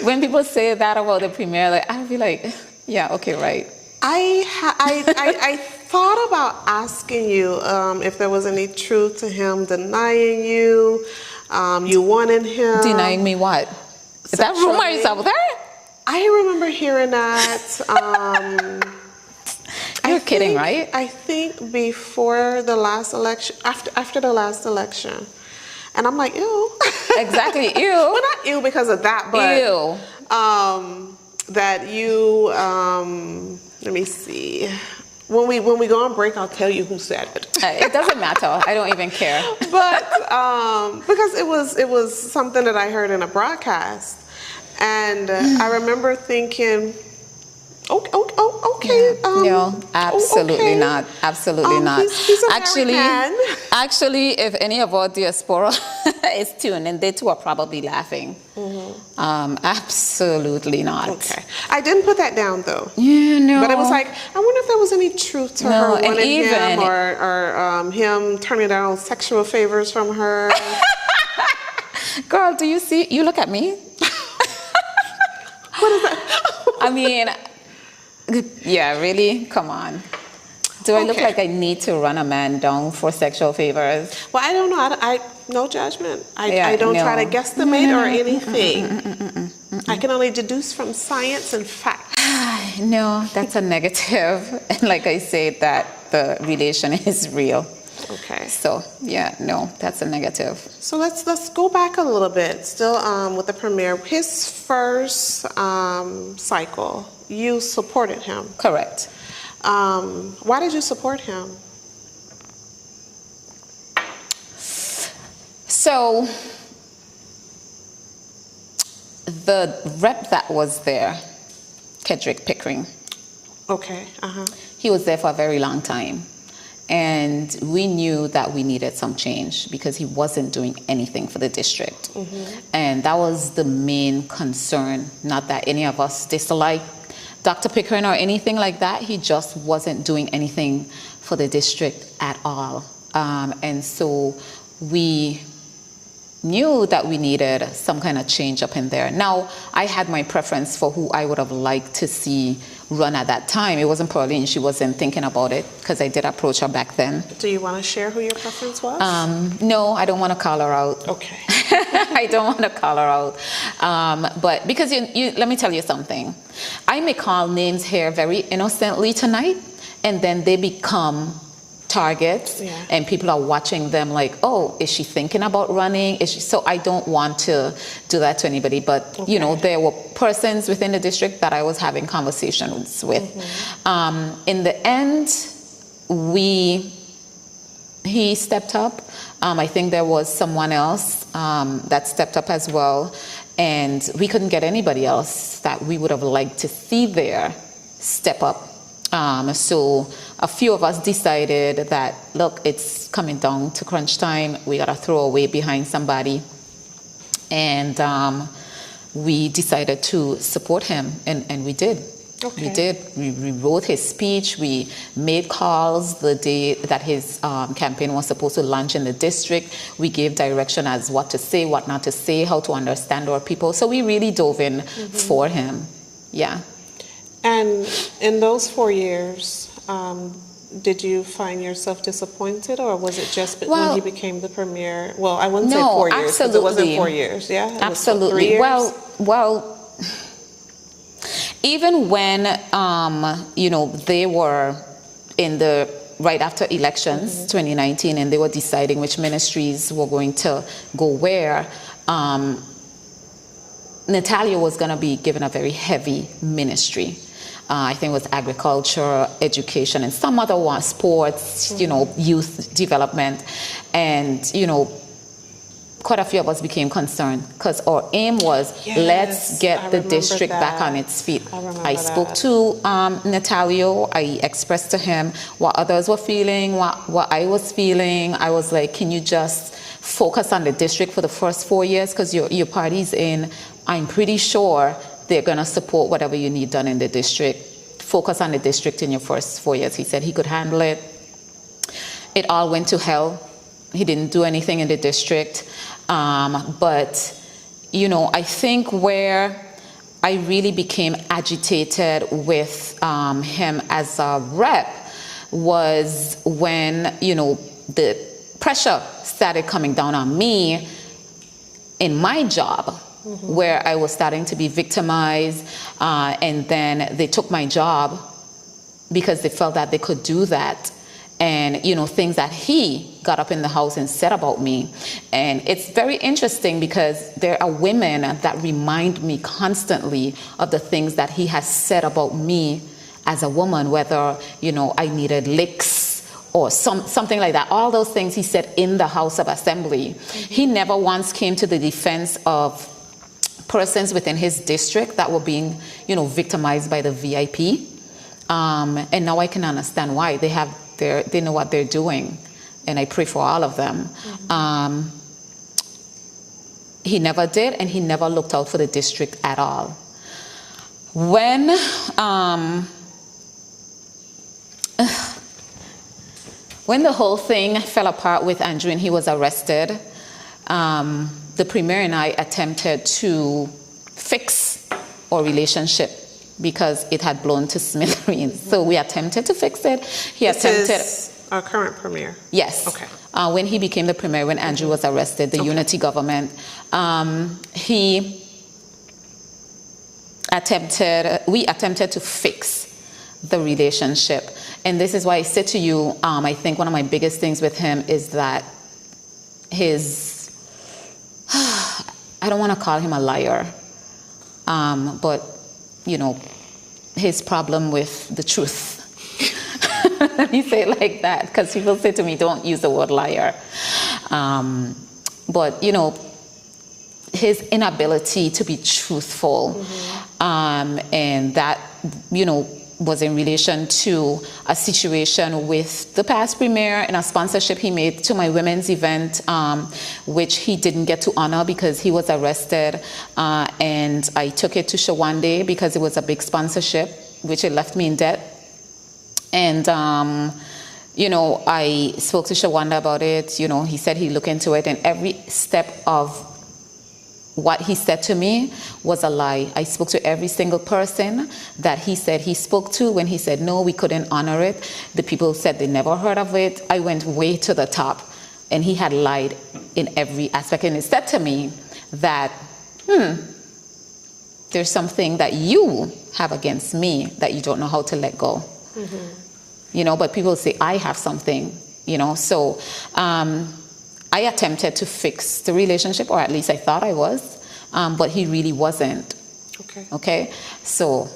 when people say that about the premier, like, I'd be like, yeah, okay, right. I thought about asking you if there was any truth to him denying you. You wanted him. Denying me what? Is that rumor is out there? I remember hearing that. You're kidding, right? I think before the last election, after the last election. And I'm like, ew. Exactly, ew. Well, not ew because of that, but ew. That you, let me see. When we go on break, I'll tell you who said it. It doesn't matter. I don't even care. But because it was something that I heard in a broadcast, and I remember thinking, okay. No, absolutely okay. not. Absolutely not. He's actually, if any of our diaspora is tuned in, they too are probably laughing. Absolutely not. Okay. I didn't put that down though. Yeah, no. But it was like, I wonder if there was any truth to her wanting him, or him turning down sexual favors from her. Girl, do you see? You look at me. What is that? I mean, yeah, really? Come on. Do I look like I need to run a man down for sexual favors? Well, I don't know. I no judgment. I don't try to guesstimate or anything. I can only deduce from science and fact. No, that's a negative. And like I said, that the relation is real. Okay. So yeah, no, that's a negative. So let's go back a little bit. Still with the premier, his first cycle, you supported him. Correct. Why did you support him? So the rep that was there, Kedrick Pickering. Okay. He was there for a very long time. And we knew that we needed some change because he wasn't doing anything for the district. And that was the main concern. Not that any of us disliked Dr. Pickering or anything like that. He just wasn't doing anything for the district at all. And so we knew that we needed some kind of change up in there. Now, I had my preference for who I would have liked to see run at that time. It wasn't Pauline. She wasn't thinking about it because I did approach her back then. Do you want to share who your preference was? No, I don't want to call her out. Okay. I don't want to call her out. But because let me tell you something. I may call names here very innocently tonight, and then they become targets, and people are watching them like, oh, is she thinking about running? So I don't want to do that to anybody, but you know, there were persons within the district that I was having conversations with. In the end, he stepped up. I think there was someone else that stepped up as well, and we couldn't get anybody else that we would have liked to see there step up. So a few of us decided that, look, it's coming down to crunch time. We got to throw away behind somebody. And we decided to support him, and we did. We did. We wrote his speech. We made calls the day that his campaign was supposed to launch in the district. We gave direction as what to say, what not to say, how to understand our people. So we really dove in for him. Yeah. And in those 4 years, did you find yourself disappointed, or was it just when he became the premier? Well, I wouldn't say 4 years, because it wasn't 4 years. Yeah, it absolutely. Was 3 years? Well, even when you know, they were in the right after elections, 2019, and they were deciding which ministries were going to go where. Natalia was going to be given a very heavy ministry. I think it was agriculture, education, and some other one, sports, you know, youth development. And, you know, quite a few of us became concerned because our aim was, let's get the district back on its feet. I spoke to Natalio. I expressed to him what others were feeling, what I was feeling. I was like, can you just focus on the district for the first 4 years, because your party's in. I'm pretty sure they're going to support whatever you need done in the district. Focus on the district in your first 4 years. He said he could handle it. It all went to hell. He didn't do anything in the district. But, you know, I think where I really became agitated with him as a rep was when, you know, the pressure started coming down on me in my job, where I was starting to be victimized, and then they took my job because they felt that they could do that. And, you know, things that he got up in the house and said about me. And it's very interesting because there are women that remind me constantly of the things that he has said about me as a woman, whether, you know, I needed licks or something like that. All those things he said in the House of Assembly. He never once came to the defense of persons within his district that were being, you know, victimized by the VIP. And now I can understand why. They know what they're doing, and I pray for all of them. He never did, and he never looked out for the district at all. When the whole thing fell apart with Andrew and he was arrested, the premier and I attempted to fix our relationship because it had blown to smithereens. So we attempted to fix it. This is our current premier? Yes. Okay. When he became the premier, when Andrew was arrested, the unity government, we attempted to fix the relationship. And this is why I said to you, I think one of my biggest things with him is that I don't want to call him a liar, but, you know, his problem with the truth. Let me say it like that, because people say to me, don't use the word liar. But, you know, his inability to be truthful, and that, you know, was in relation to a situation with the past premier and a sponsorship he made to my women's event, which he didn't get to honor because he was arrested. And I took it to Shawande because it was a big sponsorship. which it left me in debt. And, you know, I spoke to Shawanda about it. You know, he said he'd look into it, and every step of what he said to me was a lie. I spoke to every single person that he said he spoke to. When he said, no, we couldn't honor it, the people said they never heard of it. I went way to the top, and he had lied in every aspect. And he said to me that, there's something that you have against me that you don't know how to let go. You know, but people say, I have something, you know. So I attempted to fix the relationship, or at least I thought I was, but he really wasn't. Okay? So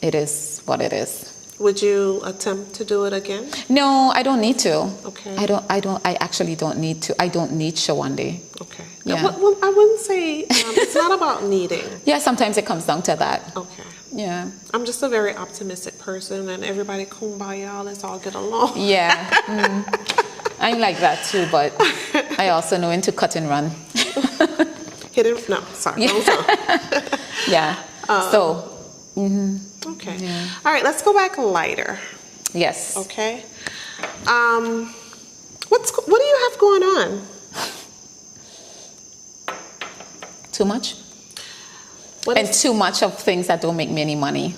it is what it is. Would you attempt to do it again? No, I don't need to. Okay. I actually don't need to. I don't need Shawande. Okay. Yeah. Well, I wouldn't say, it's not about needing. Yeah, sometimes it comes down to that. Okay. Yeah. I'm just a very optimistic person, and everybody kumbaya, let's all get along. Yeah. I'm like that too, but I also know when to cut and run. No, sorry. Yeah. Okay. Yeah. All right, let's go back lighter. Yes. Okay. What do you have going on? Too much? Too much of things that don't make me any money.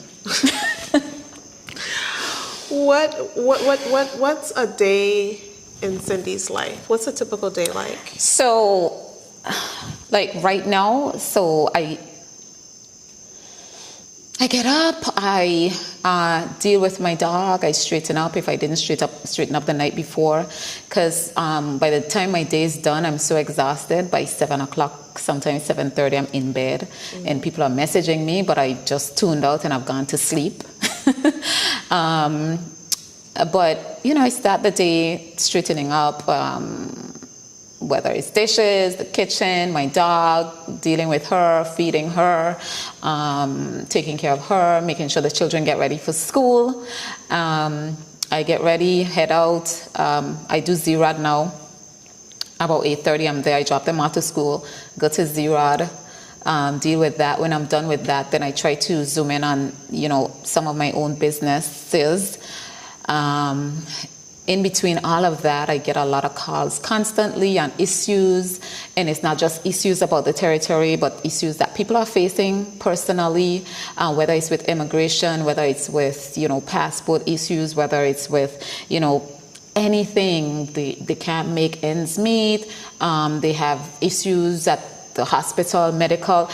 What's a day in Cindy's life? What's a typical day like? So, like right now, so I get up, I deal with my dog, I straighten up if I didn't straighten up the night before, because by the time my day is done, I'm so exhausted. By 7 o'clock, sometimes 7:30, I'm in bed, and people are messaging me, but I just tuned out and I've gone to sleep. But, you know, I start the day straightening up, whether it's dishes, the kitchen, my dog, dealing with her, feeding her, taking care of her, making sure the children get ready for school. I get ready, head out. I do Z-Rod now. About 8:30, I'm there. I drop them off to school, go to Z-Rod, deal with that. When I'm done with that, then I try to zoom in on, you know, some of my own businesses. In between all of that, I get a lot of calls constantly on issues, and it's not just issues about the territory, but issues that people are facing personally, whether it's with immigration, whether it's with, you know, passport issues, whether it's with, you know, anything. They can't make ends meet. They have issues at the hospital, medical.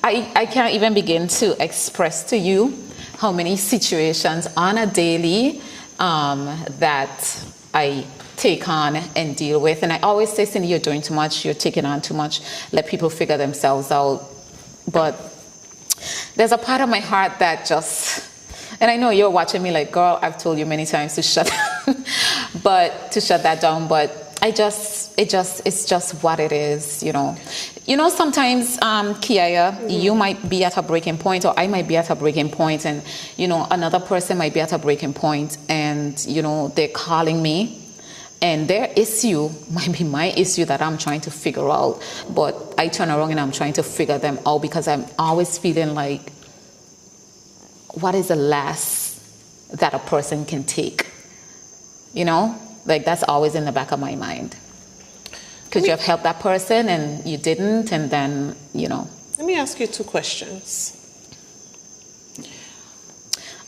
I can't even begin to express to you how many situations on a daily that I take on and deal with. And I always say, Cindy, you're doing too much, you're taking on too much, let people figure themselves out. But there's a part of my heart that just, and I know you're watching me like, girl, I've told you many times to shut that down, but it's just what it is, you know. You know, sometimes, Kiaya, you might be at a breaking point, or I might be at a breaking point, and, you know, another person might be at a breaking point, and, you know, they're calling me, and their issue might be my issue that I'm trying to figure out, but I turn around and I'm trying to figure them out, because I'm always feeling like, what is the last that a person can take? You know? Like, that's always in the back of my mind. Could you have helped that person and you didn't, and then, you know. Let me ask you two questions.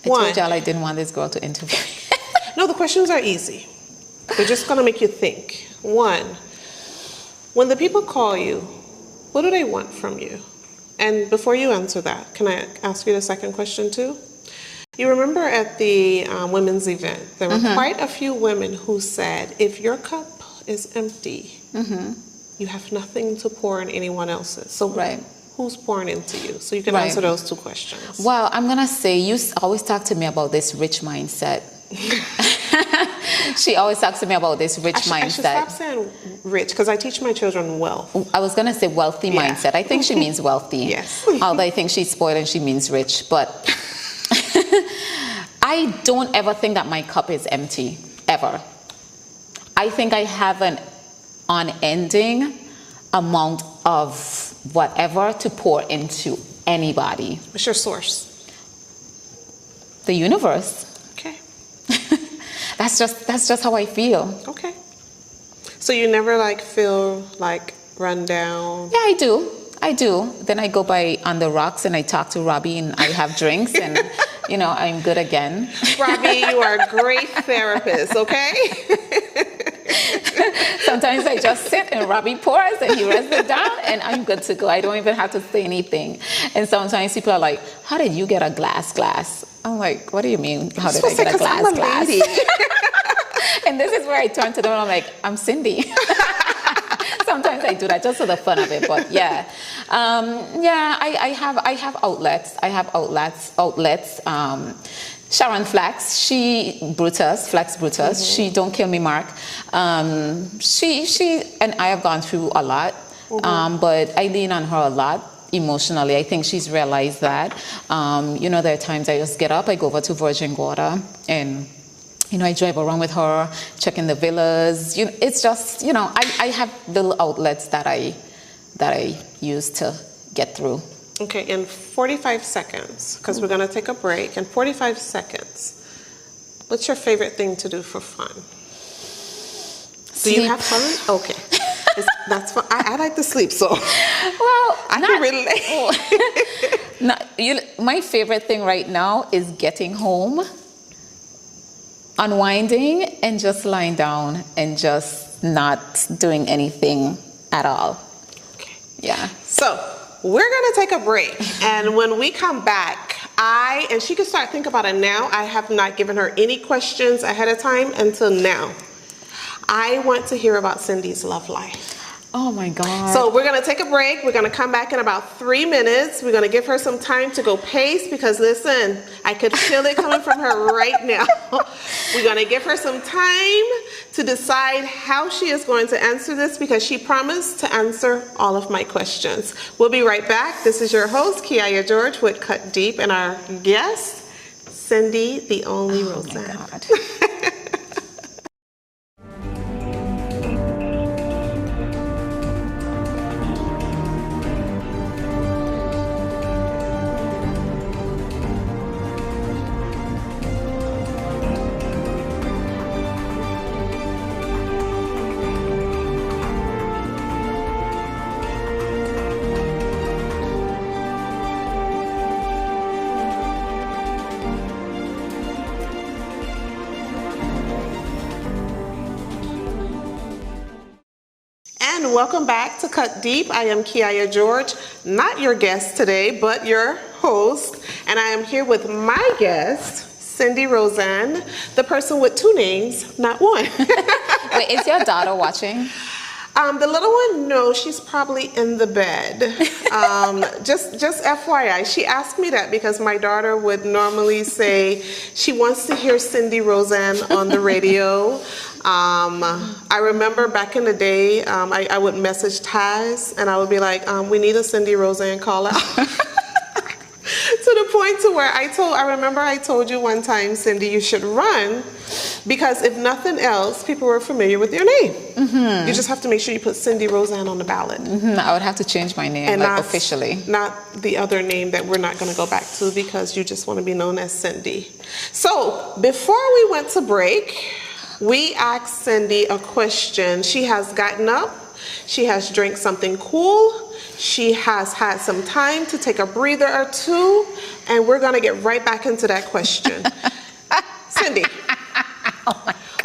I told y'all I didn't want this girl to interview me. No, the questions are easy. They're just going to make you think. One, when the people call you, what do they want from you? And before you answer that, can I ask you the second question too? You remember at the women's event, there were quite a few women who said, if your cup is empty, you have nothing to pour in anyone else's. So who's pouring into you? So you can answer those two questions. Well, I'm going to say, you always talk to me about this rich mindset. She always talks to me about this rich mindset. I should stop saying rich, because I teach my children wealth. I was going to say wealthy mindset. I think she means wealthy. Yes. Although I think she's spoiled and she means rich. But I don't ever think that my cup is empty, ever. I think I have an unending amount of whatever to pour into anybody. What's your source? The universe. Okay. That's just how I feel. Okay. So you never like feel like run down? Yeah, I do. Then I go by on the rocks and I talk to Robbie and I have drinks and I'm good again. Robbie, you are a great therapist, okay? Sometimes I just sit and Robbie pours and he writes it down and I'm good to go. I don't even have to say anything. And sometimes people are like, how did you get a glass? I'm like, what do you mean? How did I get a glass? I'm a lady. And this is where I turn to them and I'm like, I'm Cindy. Sometimes I do that just for the fun of it, but yeah. I have outlets. Sharon Flax, Flax Brutus, she don't kill me Mark. She and I have gone through a lot, but I lean on her a lot emotionally. I think she's realized that. There are times I just get up, I go over to Virgin Gorda and I drive around with her, checking the villas. It's just, I have little outlets that I use to get through. Okay, in 45 seconds, because we're going to take a break. In 45 seconds, what's your favorite thing to do for fun? Sleep. Do you have fun? Okay. That's fun. I like to sleep, so well, I can relate. My favorite thing right now is getting home, unwinding, and just lying down and just not doing anything at all. Okay. Yeah. So we're going to take a break, and when we come back, and she can start thinking about it now. I have not given her any questions ahead of time until now. I want to hear about Cindy's love life. Oh my God. So we're going to take a break. We're going to come back in about 3 minutes. We're going to give her some time to go pace because listen, I could feel it coming from her right now. We're going to give her some time to decide how she is going to answer this because she promised to answer all of my questions. We'll be right back. This is your host, Kiaya George with Cut Deep, and our guest, Cindy, the only Roseanne. Oh my God. And welcome back to Cut Deep. I am Kiaya George, not your guest today, but your host. And I am here with my guest, Cindy Roseanne, the person with two names, not one. Wait, is your daughter watching? The little one, no, she's probably in the bed. Just FYI, she asked me that because my daughter would normally say she wants to hear Cindy Roseanne on the radio. I remember back in the day, I would message Taz and I would be like, we need a Cindy Roseanne call out. To the point to where I remember I told you one time, Cindy, you should run because if nothing else, people were familiar with your name. Mm-hmm. You just have to make sure you put Cindy Roseanne on the ballot. Mm-hmm. I would have to change my name, and like officially. Not the other name that we're not going to go back to because you just want to be known as Cindy. So before we went to break, we asked Cindy a question. She has gotten up. She has drank something cool. She has had some time to take a breather or two, and we're going to get right back into that question. Cindy,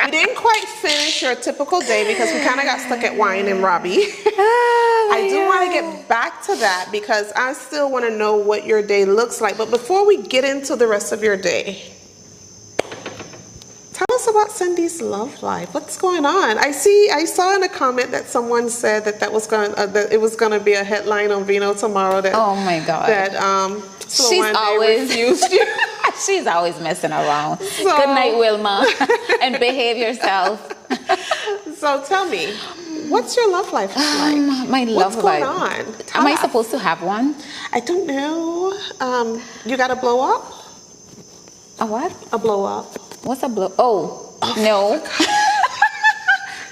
we didn't quite finish your typical day because we kind of got stuck at wine and Robbie. I do want to get back to that because I still want to know what your day looks like. But before we get into the rest of your day, tell us about Cindy's love life. What's going on? I saw in a comment that someone said that it was going to be a headline on Vino tomorrow. That oh my God! That she's always refused you. She's always messing around. So, good night, Wilma, and behave yourself. So tell me, what's your love life like? My love life. What's going on? Am I supposed to have one? I don't know. You got a blow up? A what? A blow up. What's a blow? Oh no.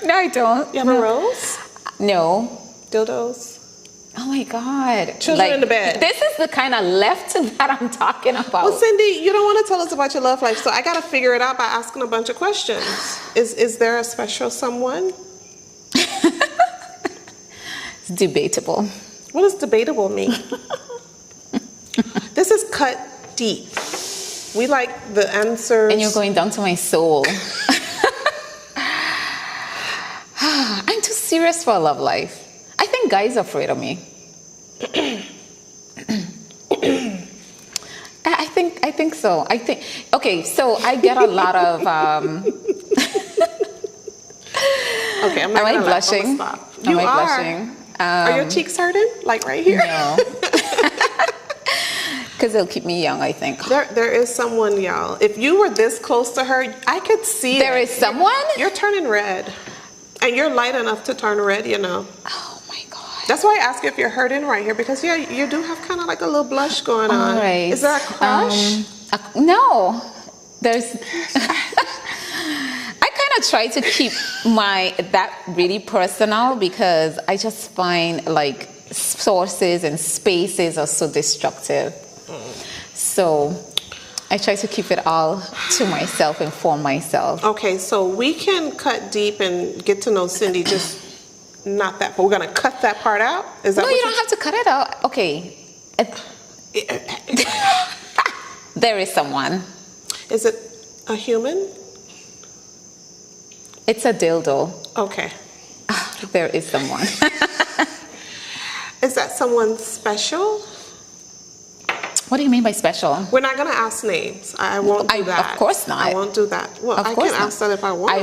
No, I don't. You have a rose? No. Dildos? Oh my God. Children in the bed. This is the kind of left that I'm talking about. Well, Cindy, you don't want to tell us about your love life, so I got to figure it out by asking a bunch of questions. Is there a special someone? It's debatable. What does debatable mean? This is cut deep. We like the answers. And you're going down to my soul. I'm too serious for a love life. I think guys are afraid of me. I think so. Okay, so I get a lot of Okay, I'm not am I gonna blushing? Stop. Am I blushing? Are your cheeks hurting? Like right here? No. Because it'll keep me young, I think. There is someone, y'all. If you were this close to her, I could see There is someone? You're turning red. And you're light enough to turn red, you know. Oh my God. That's why I ask you if you're hurting right here, because yeah, you do have kind of like a little blush going on. All right. Is there a crush? No. There's... I kind of try to keep that really personal because I just find like sources and spaces are so destructive. So I try to keep it all to myself and for myself. Okay, so we can cut deep and get to know Cindy, just not that, but we're gonna cut that part out? Is that No, what you don't have to cut it out. Okay. There is someone. Is it a human? It's a dildo. Okay. There is someone. Is that someone special? What do you mean by special? We're not gonna ask names. I won't do that. Of course not. I won't do that. Well, I can ask that if I want. I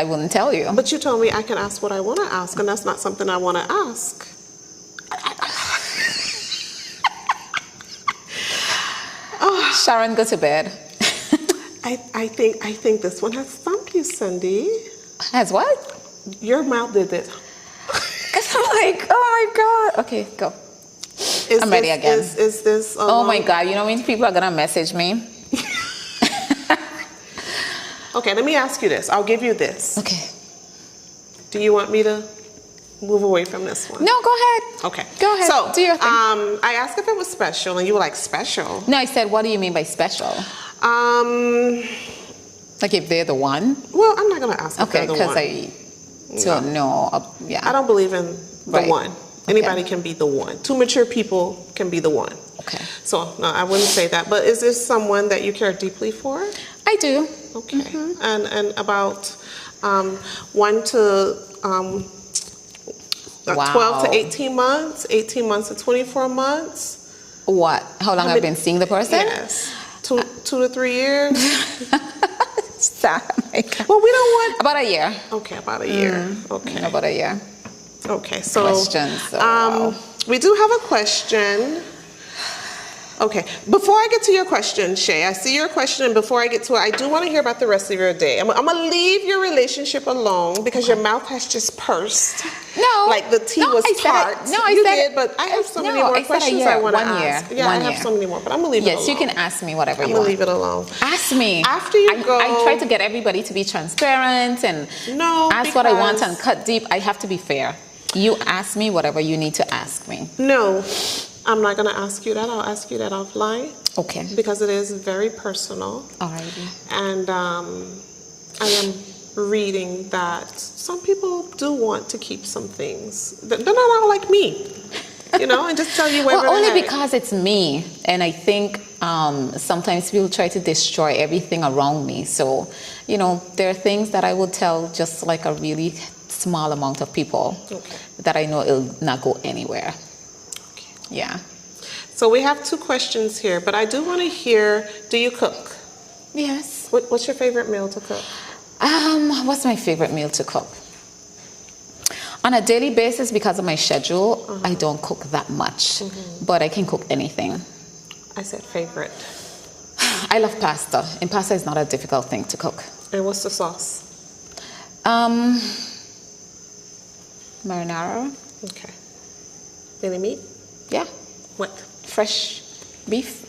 wouldn't tell you. But you told me I can ask what I want to ask, and that's not something I want to ask. Sharon, go to bed. I think this one has stumped you, Cindy. Has what? Your mouth did it. Cause I'm like, oh my God. Okay, go. I'm ready again. Is this? Oh my God! You know when people are gonna message me? Okay, let me ask you this. I'll give you this. Okay. Do you want me to move away from this one? No, go ahead. Okay. Go ahead. So, do your thing. I asked if it was special, and you were like, special? No, I said, what do you mean by special? Like if they're the one? Well, I'm not gonna ask if Okay, they're the one. because I don't know. Yeah. I don't believe in the Right. one. Anybody can be the one. Two mature people can be the one. Okay. So, no, I wouldn't say that. But is this someone that you care deeply for? I do. Okay. And about 1 to 12 to 18 months, 18 months to 24 months. What? How long I've been seeing the person? Yes. 2 to 3 years. Stop. Well, we don't want. About a year. Okay, about a year. Okay. About a year. Okay, so Questions. Wow. we do have a question. Okay, before I get to your question, Shay, I see your question, and before I get to it, I do want to hear about the rest of your day. I'm gonna leave your relationship alone because your mouth has just pursed. No. Like the tea was tart. You did, but I have so many more questions I want to ask. Yeah, I have so many more, but I'm gonna leave it alone. Yes, you can ask me whatever I'm you gonna want. leave it alone. Ask me. After you go. I try to get everybody to be transparent and ask what I want and cut deep. I have to be fair. You ask me whatever you need to ask me. No, I'm not gonna ask you that. I'll ask you that offline. Okay. Because it is very personal. Alrighty. And I am reading that some people do want to keep some things. They're not all like me, you know, and just tell you where Well, only because it's me. And I think sometimes people try to destroy everything around me. So, you know, there are things that I will tell just like a really small amount of people that I know it'll not go anywhere. Okay. Yeah. So we have 2 questions here, but I do want to hear, do you cook? Yes. What's your favorite meal to cook? What's my favorite meal to cook? On a daily basis, because of my schedule, I don't cook that much, but I can cook anything. I said favorite. I love pasta, and pasta is not a difficult thing to cook. And what's the sauce? Marinara. Okay. Any meat? Yeah. What? Fresh beef.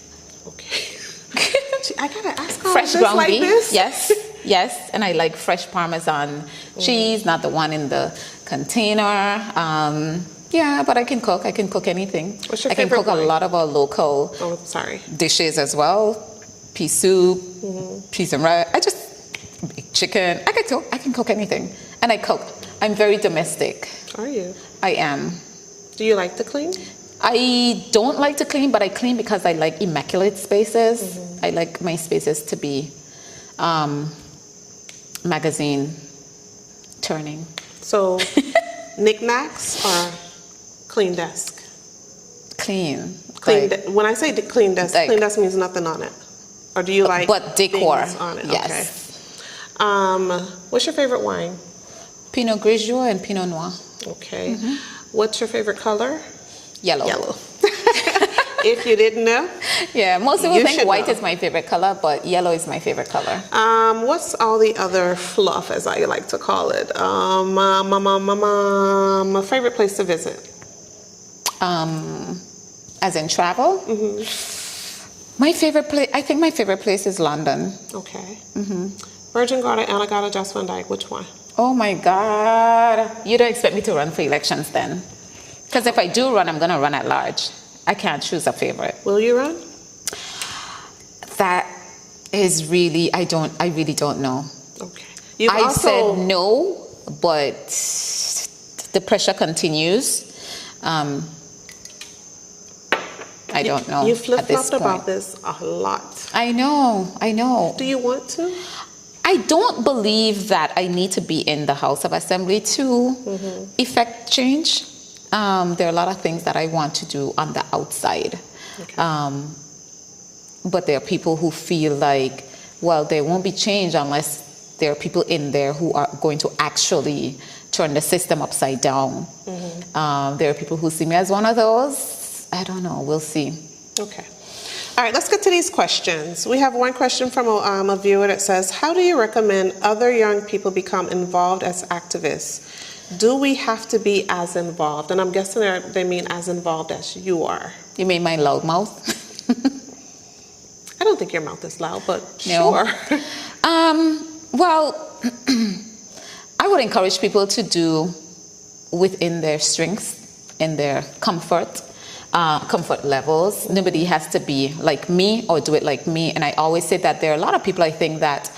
Okay. I gotta ask all Fresh this ground like beef. this? Yes. Yes. And I like fresh Parmesan cheese, not the one in the container. Yeah, but I can cook. I can cook anything. What's your I can favorite cook a wine? lot of our local Oh, sorry. dishes as well. Pea soup, peas and rice. I just chicken. I can cook anything, and I cook. I'm very domestic. Are you? I am. Do you like to clean? I don't like to clean, but I clean because I like immaculate spaces. I like my spaces to be magazine turning. So, knickknacks or clean desk? Clean. Clean. Like, When I say clean desk means nothing on it. Or do you like but decor things on it? yes. Okay. What's your favorite wine? Pinot Grigio and Pinot Noir. Okay. What's your favorite color? Yellow. Yellow. If you didn't know. Yeah, most people You think should white know. is my favorite color, but yellow is my favorite color. What's all the other fluff, as I like to call it? My favorite place to visit. As in travel? My favorite place, I think my favorite place is London. Okay. Virgin Gorda, Anna Gorda, Just Van Dyke. Which one? Oh my God. You don't expect me to run for elections then? Because if I do run, I'm going to run at large. I can't choose a favorite. Will you run? That is really, I really don't know. Okay. I said no, but the pressure continues. I don't know. You at this flip-flopped point. about this a lot. I know. Do you want to? I don't believe that I need to be in the House of Assembly to effect change. There are a lot of things that I want to do on the outside. Okay. But there are people who feel like, well, there won't be change unless there are people in there who are going to actually turn the system upside down. There are people who see me as one of those. I don't know. We'll see. Okay. All right, let's get to these questions. We have one question from a viewer that says, how do you recommend other young people become involved as activists? Do we have to be as involved? And I'm guessing they mean as involved as you are. You mean my loud mouth? I don't think your mouth is loud, but No. sure. Well, I would encourage people to do within their strengths and their comfort levels. Nobody has to be like me or do it like me. And I always say that there are a lot of people I think that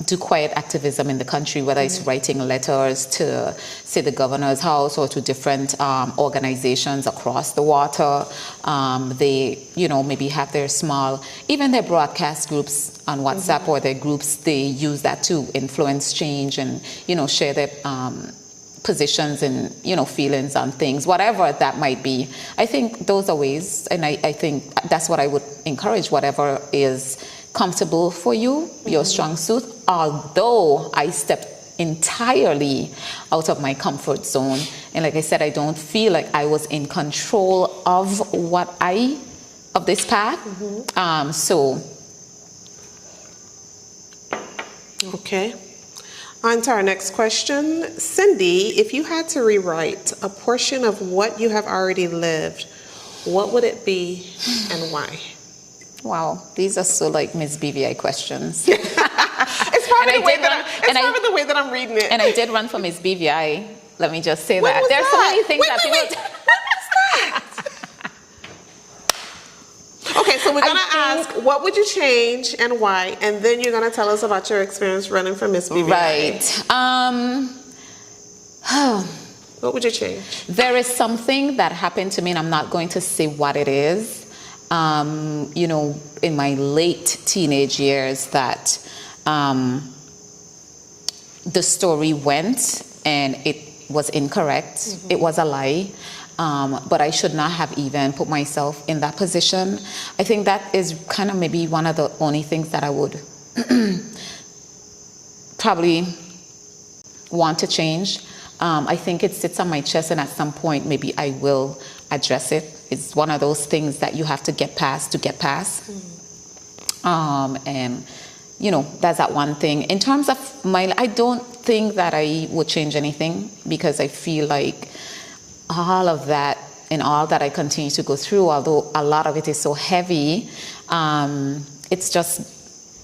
do quiet activism in the country, whether it's writing letters to, say, the governor's house or to different organizations across the water. They, maybe have their small, even their broadcast groups on WhatsApp or their groups, they use that to influence change and, share their positions and, feelings on things, whatever that might be. I think those are ways, and I think that's what I would encourage, whatever is comfortable for you, your strong suit, although I stepped entirely out of my comfort zone. And like I said, I don't feel like I was in control of this path. Okay. On to our next question. Cindy, if you had to rewrite a portion of what you have already lived, what would it be and why? Wow, these are so like Miss BVI questions. It's probably the way that I'm reading it. And I did run for Miss BVI. Let me just say When that. was There's that? so many things that people... When was that? Okay, so we're going to ask, what would you change and why? And then you're going to tell us about your experience running for Miss BVI. Right. What would you change? There is something that happened to me, and I'm not going to say what it is. In my late teenage years that the story went and it was incorrect. It was a lie. But I should not have even put myself in that position. I think that is kind of maybe one of the only things that I would probably want to change. I think it sits on my chest, and at some point maybe I will address it. It's one of those things that you have to get past. And that's that one thing. In terms of I don't think that I would change anything, because I feel like all of that and all that I continue to go through, although a lot of it is so heavy, it's just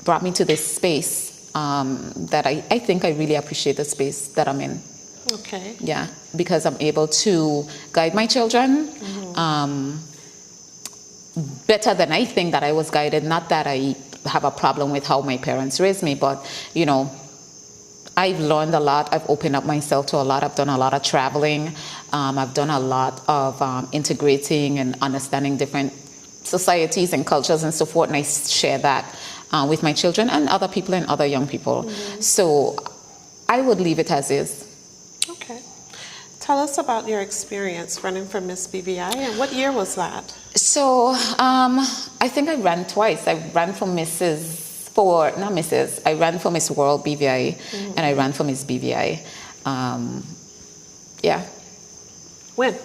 brought me to this space that I think I really appreciate the space that I'm in. Okay. Yeah, because I'm able to guide my children better than I think that I was guided. Not that I have a problem with how my parents raised me, but, you know, I've learned a lot. I've opened up myself to a lot. I've done a lot of traveling. I've done a lot of integrating and understanding different societies and cultures and so forth. And I share that with my children and other people and other young people. So I would leave it as is. Okay. Tell us about your experience running for Miss BVI, and what year was that? So I think I ran twice. I ran for I ran for Miss World BVI and I ran for Miss BVI. Yeah. When?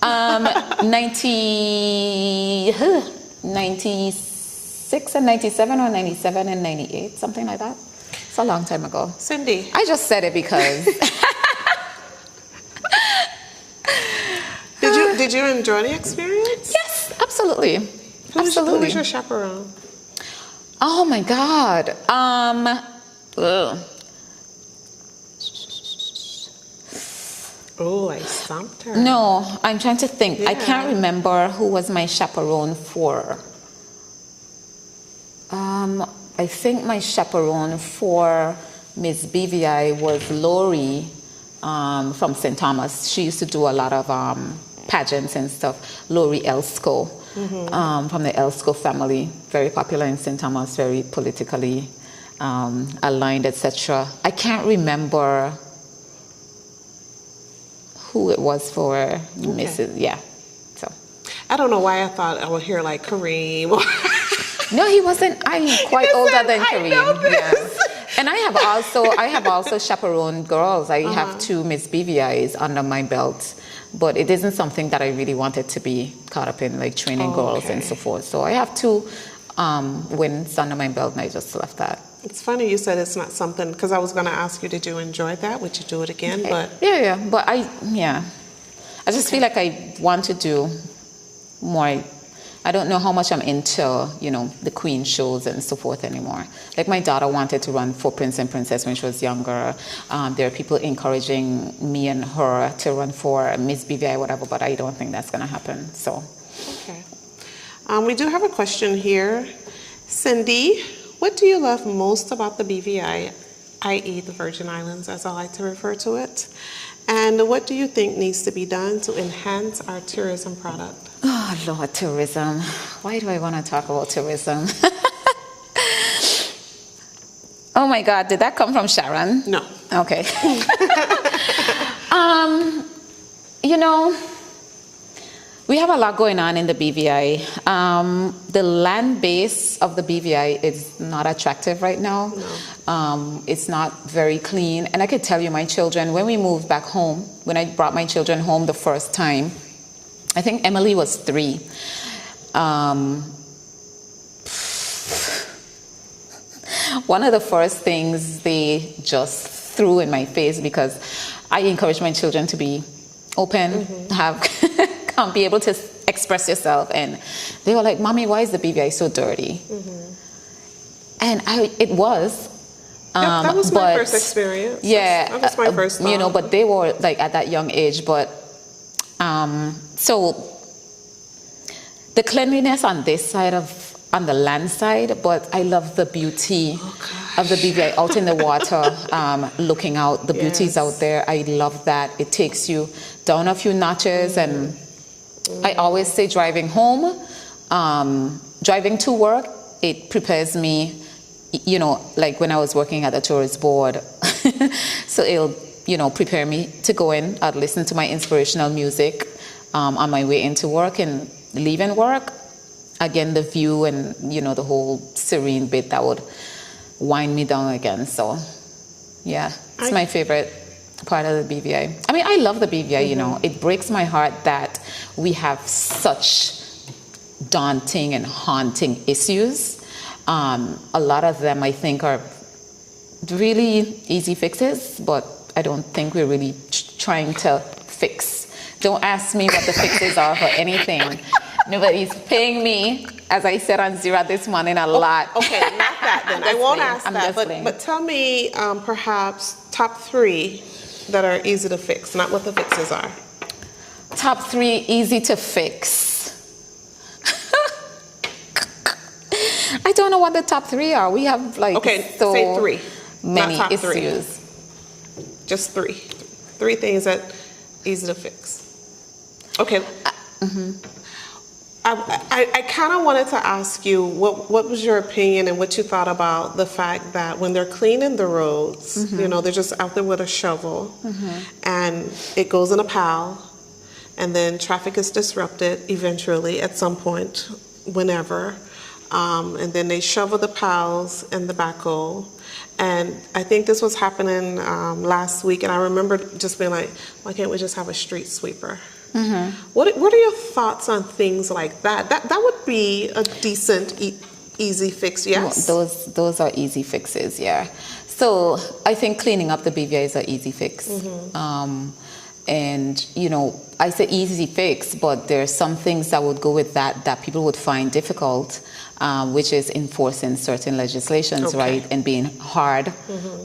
96 and 97 or 97 and 98, something like that. It's a long time ago. Cindy. I just said it because. Did you enjoy the experience? Yes, absolutely. Who was your chaperone? Oh my God. Oh, I stumped her. No, I'm trying to think. Yeah. I can't remember who was my chaperone for. I think my chaperone for Miss BVI was Lori from St. Thomas. She used to do a lot of pageants and stuff. Lori Elsko from the Elsko family. Very popular in St. Thomas, very politically aligned, etc. I can't remember who it was for Mrs. Yeah. So I don't know why I thought I would hear like Kareem. no, he wasn't. I'm quite older than Kareem. Yeah. And I have also chaperoned girls. I have 2 Miss BVIs under my belt, but it isn't something that I really wanted to be caught up in, like training girls and so forth. So I have 2 wins under my belt, and I just left that. It's funny you said it's not something, because I was going to ask you, did you enjoy that? Would you do it again? But But I just feel like I want to do more. I don't know how much I'm into, you know, the Queen shows and so forth anymore. Like my daughter wanted to run for Prince and Princess when she was younger. There are people encouraging me and her to run for Miss BVI, whatever, but I don't think that's going to happen. So. Okay. We do have a question here. Cindy, what do you love most about the BVI, i.e. the Virgin Islands, as I like to refer to it? And what do you think needs to be done to enhance our tourism product? Oh, Lord, tourism. Why do I want to talk about tourism? Oh, my God. Did that come from Sharon? No. Okay. You know, we have a lot going on in the BVI. The land base of the BVI is not attractive right now. No. It's not very clean. And I could tell you, my children, when we moved back home, when I brought my children home the first time, I think Emily was 3. One of the first things they just threw in my face, because I encourage my children to be open, be able to express yourself, and they were like, "Mommy, why is the BVI so dirty?" And it was. That was my first experience. Yeah, that was my first thought. You know, but they were like at that young age, but. So the cleanliness on this side on the land side, but I love the beauty of the BVI out in the water, looking out. The beauty's out there. I love that. It takes you down a few notches, and I always say driving home, driving to work, it prepares me, you know, like when I was working at the tourist board. So it'll, you know, prepare me to go in. I'd listen to my inspirational music on my way into work and leaving work. Again, the view and, you know, the whole serene bit that would wind me down again. So, yeah, it's my favorite part of the BVI. I mean, I love the BVI, you know. It breaks my heart that we have such daunting and haunting issues. A lot of them, I think, are really easy fixes, but I don't think we're really trying to fix. Don't ask me what the fixes are for anything. Nobody's paying me, as I said on Zira this morning, a lot. Okay, not that then. I won't ask that. But But tell me, perhaps, top 3 that are easy to fix, not what the fixes are. Top 3 easy to fix. I don't know what the top 3 are. We have like so say 3. many not top issues. 3. Just 3. 3 things that easy to fix. Okay. I kind of wanted to ask you what was your opinion and what you thought about the fact that when they're cleaning the roads, you know, they're just out there with a shovel, and it goes in a pile, and then traffic is disrupted eventually at some point, whenever, and then they shovel the piles in the backhoe. And I think this was happening last week, and I remember just being like, why can't we just have a street sweeper? What are your thoughts on things like that? That would be a decent, easy fix, yes? Well, those are easy fixes, yeah. So I think cleaning up the BVI is an easy fix. And, you know, I say easy fix, but there are some things that would go with that people would find difficult, which is enforcing certain legislations, right? And being hard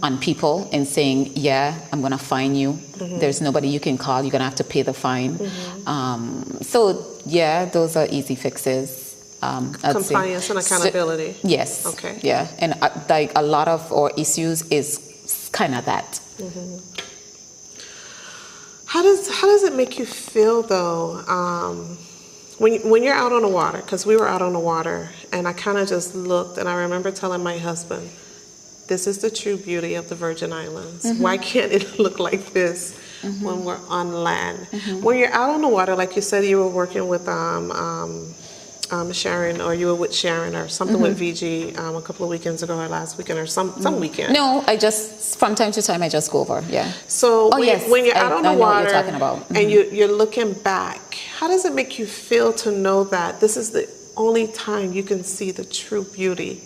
on people and saying, yeah, I'm going to fine you. There's nobody you can call. You're going to have to pay the fine. So, yeah, those are easy fixes. Compliance and accountability. So, yes. Okay. Yeah. And like a lot of our issues is kind of that. How does it make you feel though, when you're out on the water? Because we were out on the water, and I kind of just looked, and I remember telling my husband, "This is the true beauty of the Virgin Islands. Why can't it look like this when we're on land?" When you're out on the water, like you said, you were working with Sharon, or you were with Sharon, or something with VG a couple of weekends ago, or last weekend, or some weekend. No, I just, from time to time, I just go over, yeah. So when you're out on the water, what you're talking about. And you're looking back, how does it make you feel to know that this is the only time you can see the true beauty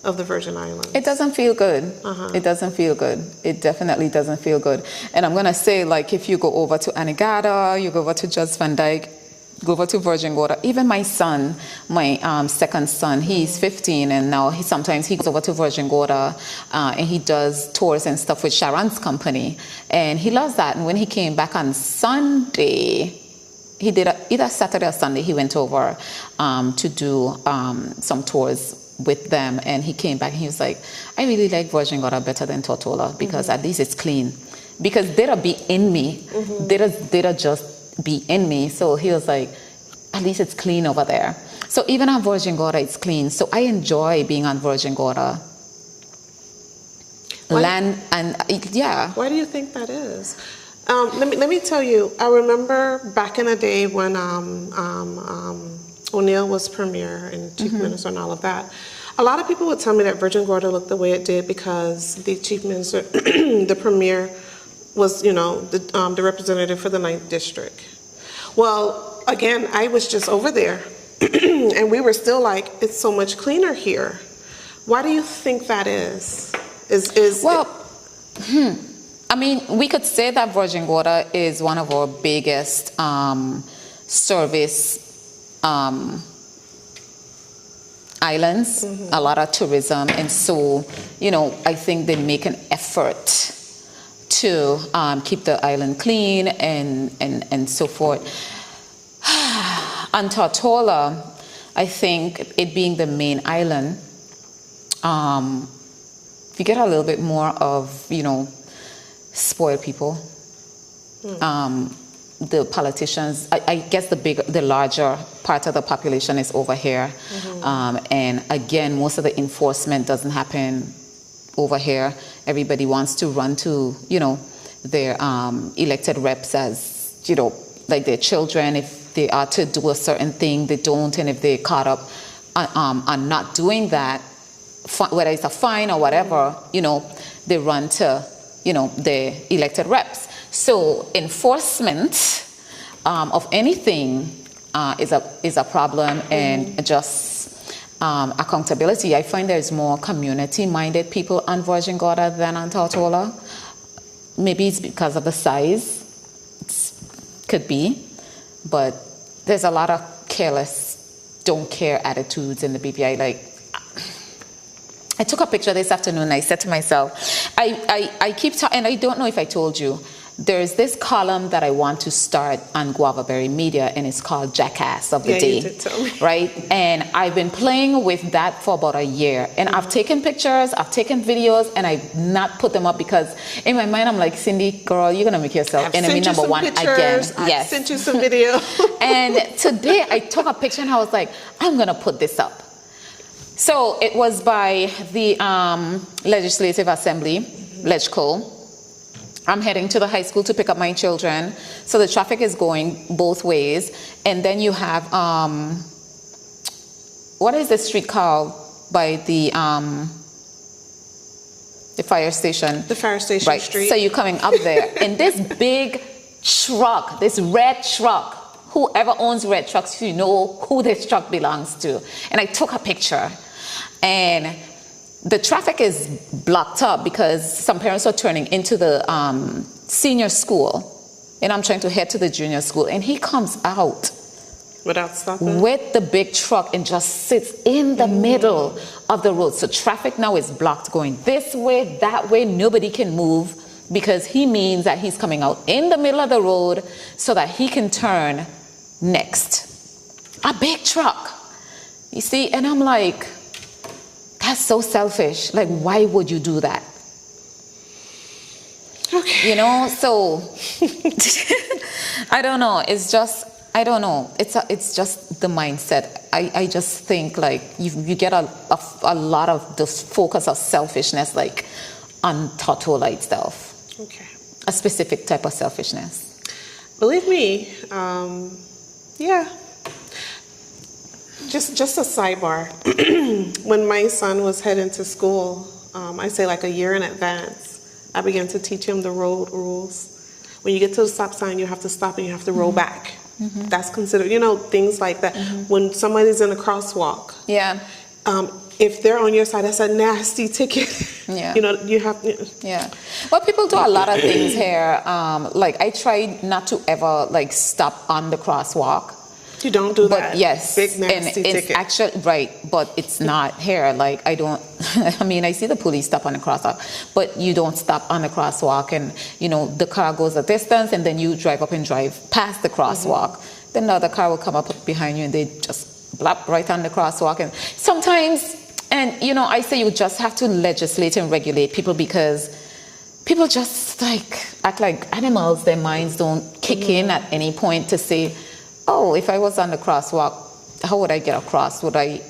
of the Virgin Islands? It doesn't feel good. It doesn't feel good. It definitely doesn't feel good. And I'm going to say, like, if you go over to Anegada, you go over to Jos Van Dyke, go over to Virgin Gorda. Even my son, my second son, he's 15, and now sometimes he goes over to Virgin Gorda, and he does tours and stuff with Sharon's company, and he loves that. And when he came back on Sunday, he did either Saturday or Sunday, he went over to do some tours with them, and he came back and he was like, I really like Virgin Gorda better than Tortola, because at least it's clean. Because they'll be in me. They'll just be in me. So he was like, at least it's clean over there. So even on Virgin Gorda, it's clean. So I enjoy being on Virgin Gorda. Land and yeah. Why do you think that is? Let me tell you. I remember back in the day when O'Neill was premier and chief minister and all of that. A lot of people would tell me that Virgin Gorda looked the way it did because the chief minister, the premier, was, you know, the representative for the 9th district. Well, again, I was just over there, and we were still like, it's so much cleaner here. Why do you think that is? Well, I mean, we could say that Virgin Gorda is one of our biggest service islands, a lot of tourism, and so, you know, I think they make an effort to keep the island clean and so forth. On Tortola, I think it being the main island, you get a little bit more of, you know, spoiled people. The politicians, I guess the larger part of the population is over here. And again, most of the enforcement doesn't happen over here. Everybody wants to run to, you know, their elected reps as, you know, like their children. If they are to do a certain thing, they don't. And if they're caught up on not doing that, whether it's a fine or whatever, you know, they run to, you know, their elected reps. So enforcement of anything is a problem, and just accountability. I find there's more community-minded people on Virgin Gorda than on Tortola. Maybe it's because of the size. Could be. But there's a lot of careless, don't care attitudes in the BVI. Like, I took a picture this afternoon and I said to myself, I keep talking, and I don't know if I told you, there's this column that I want to start on Guavaberry Media, and it's called Jackass of the Day. You did tell me. Right? And I've been playing with that for about a year. And I've taken pictures, I've taken videos, and I've not put them up because in my mind I'm like, Cindy, girl, you're gonna make yourself enemy number one again. Yes. Yes. I sent you some video. And today I took a picture and I was like, I'm gonna put this up. So it was by the Legislative Assembly, LegCo. I'm heading to the high school to pick up my children. So the traffic is going both ways. And then you have, what is the street called by the fire station? The fire station right. street. So you're coming up there. And this big truck, this red truck, whoever owns red trucks, you know who this truck belongs to. And I took a picture. And the traffic is blocked up because some parents are turning into the senior school, and I'm trying to head to the junior school, and he comes out without stopping with the big truck and just sits in the middle of the road. So traffic now is blocked going this way, that way. Nobody can move because he means that he's coming out in the middle of the road so that he can turn next. A big truck, you see, and I'm like, that's so selfish. Like, why would you do that? Okay. You know, so I don't know. It's just, I don't know. It's just the mindset. I just think like you get a lot of this focus of selfishness, like on Toto-like stuff. Okay. A specific type of selfishness. Believe me, yeah. Just a sidebar. When my son was heading to school, I say like a year in advance, I began to teach him the road rules. When you get to the stop sign, you have to stop and you have to roll back. That's considered, things like that. When somebody's in a crosswalk, Yeah. If they're on your side, that's a nasty ticket. Yeah. You have. Yeah. Well, people do a lot of things here. Like I try not to ever like stop on the crosswalk. You don't do that. But yes, Big nasty and it's ticket. actually right, but it's not here. Like I don't. I mean, I see the police stop on the crosswalk, but you don't stop on the crosswalk, and the car goes a distance, and then you drive up and drive past the crosswalk. Then the other car will come up behind you, and they just blop right on the crosswalk. And sometimes, and I say you just have to legislate and regulate people because people just like act like animals. Their minds don't kick in at any point to say, oh, if I was on the crosswalk, how would I get across? Would I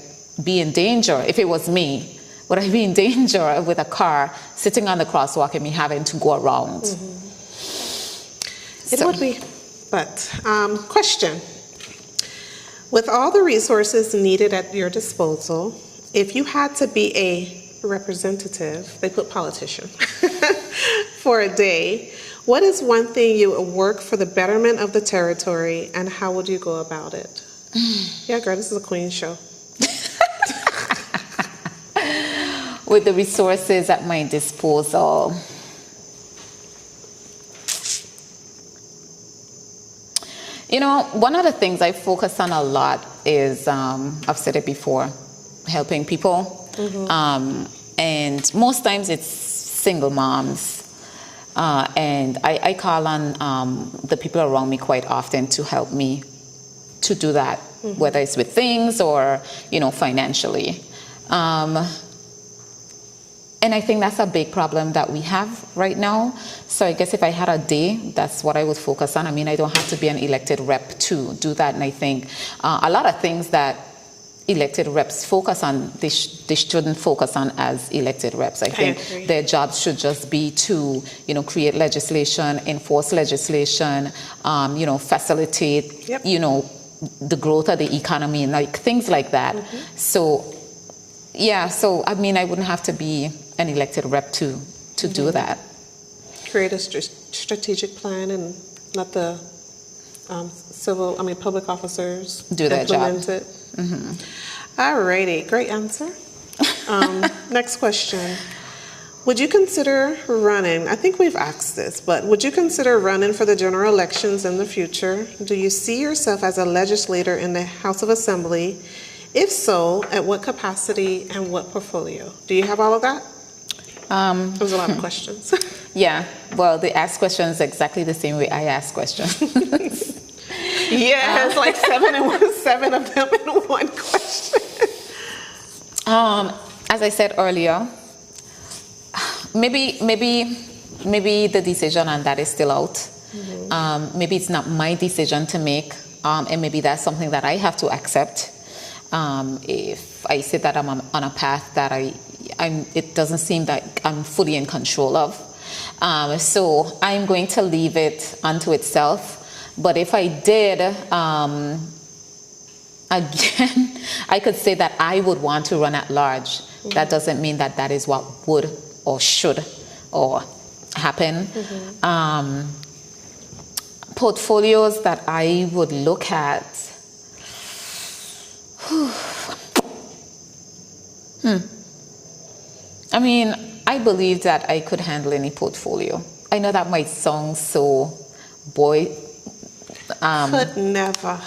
be in danger? If it was me, would I be in danger with a car sitting on the crosswalk and me having to go around? It would be. But, question. With all the resources needed at your disposal, if you had to be a representative, they put politician, for a day, what is one thing you would work for the betterment of the territory, and how would you go about it? Yeah, girl, this is a queen show. With the resources at my disposal. One of the things I focus on a lot is, I've said it before, helping people. And most times it's single moms. And I call on the people around me quite often to help me to do that, whether it's with things or, financially. And I think that's a big problem that we have right now. So I guess if I had a day, that's what I would focus on. I mean, I don't have to be an elected rep to do that. And I think a lot of things that elected reps focus on, they shouldn't focus on as elected reps. I think their jobs should just be to, create legislation, enforce legislation, facilitate, the growth of the economy and like things like that. So, I mean, I wouldn't have to be an elected rep to do that. Create a strategic plan and let the public officers do their job. Implement it. Alrighty, great answer. Next question. Would you consider running? I think we've asked this, but would you consider running for the general elections in the future? Do you see yourself as a legislator in the House of Assembly? If so, at what capacity and what portfolio? Do you have all of that? There's a lot of questions. Yeah, well, they ask questions exactly the same way I ask questions. Yeah, it's like seven of them in one question. As I said earlier, maybe the decision on that is still out. Maybe it's not my decision to make, and maybe that's something that I have to accept. If I say that I'm on a path that it doesn't seem like I'm fully in control of. So I'm going to leave it unto itself. But if I did, again, I could say that I would want to run at large. That doesn't mean that that is what would or should or happen. Portfolios that I would look at. I mean, I believe that I could handle any portfolio. I know that might sound so Could never.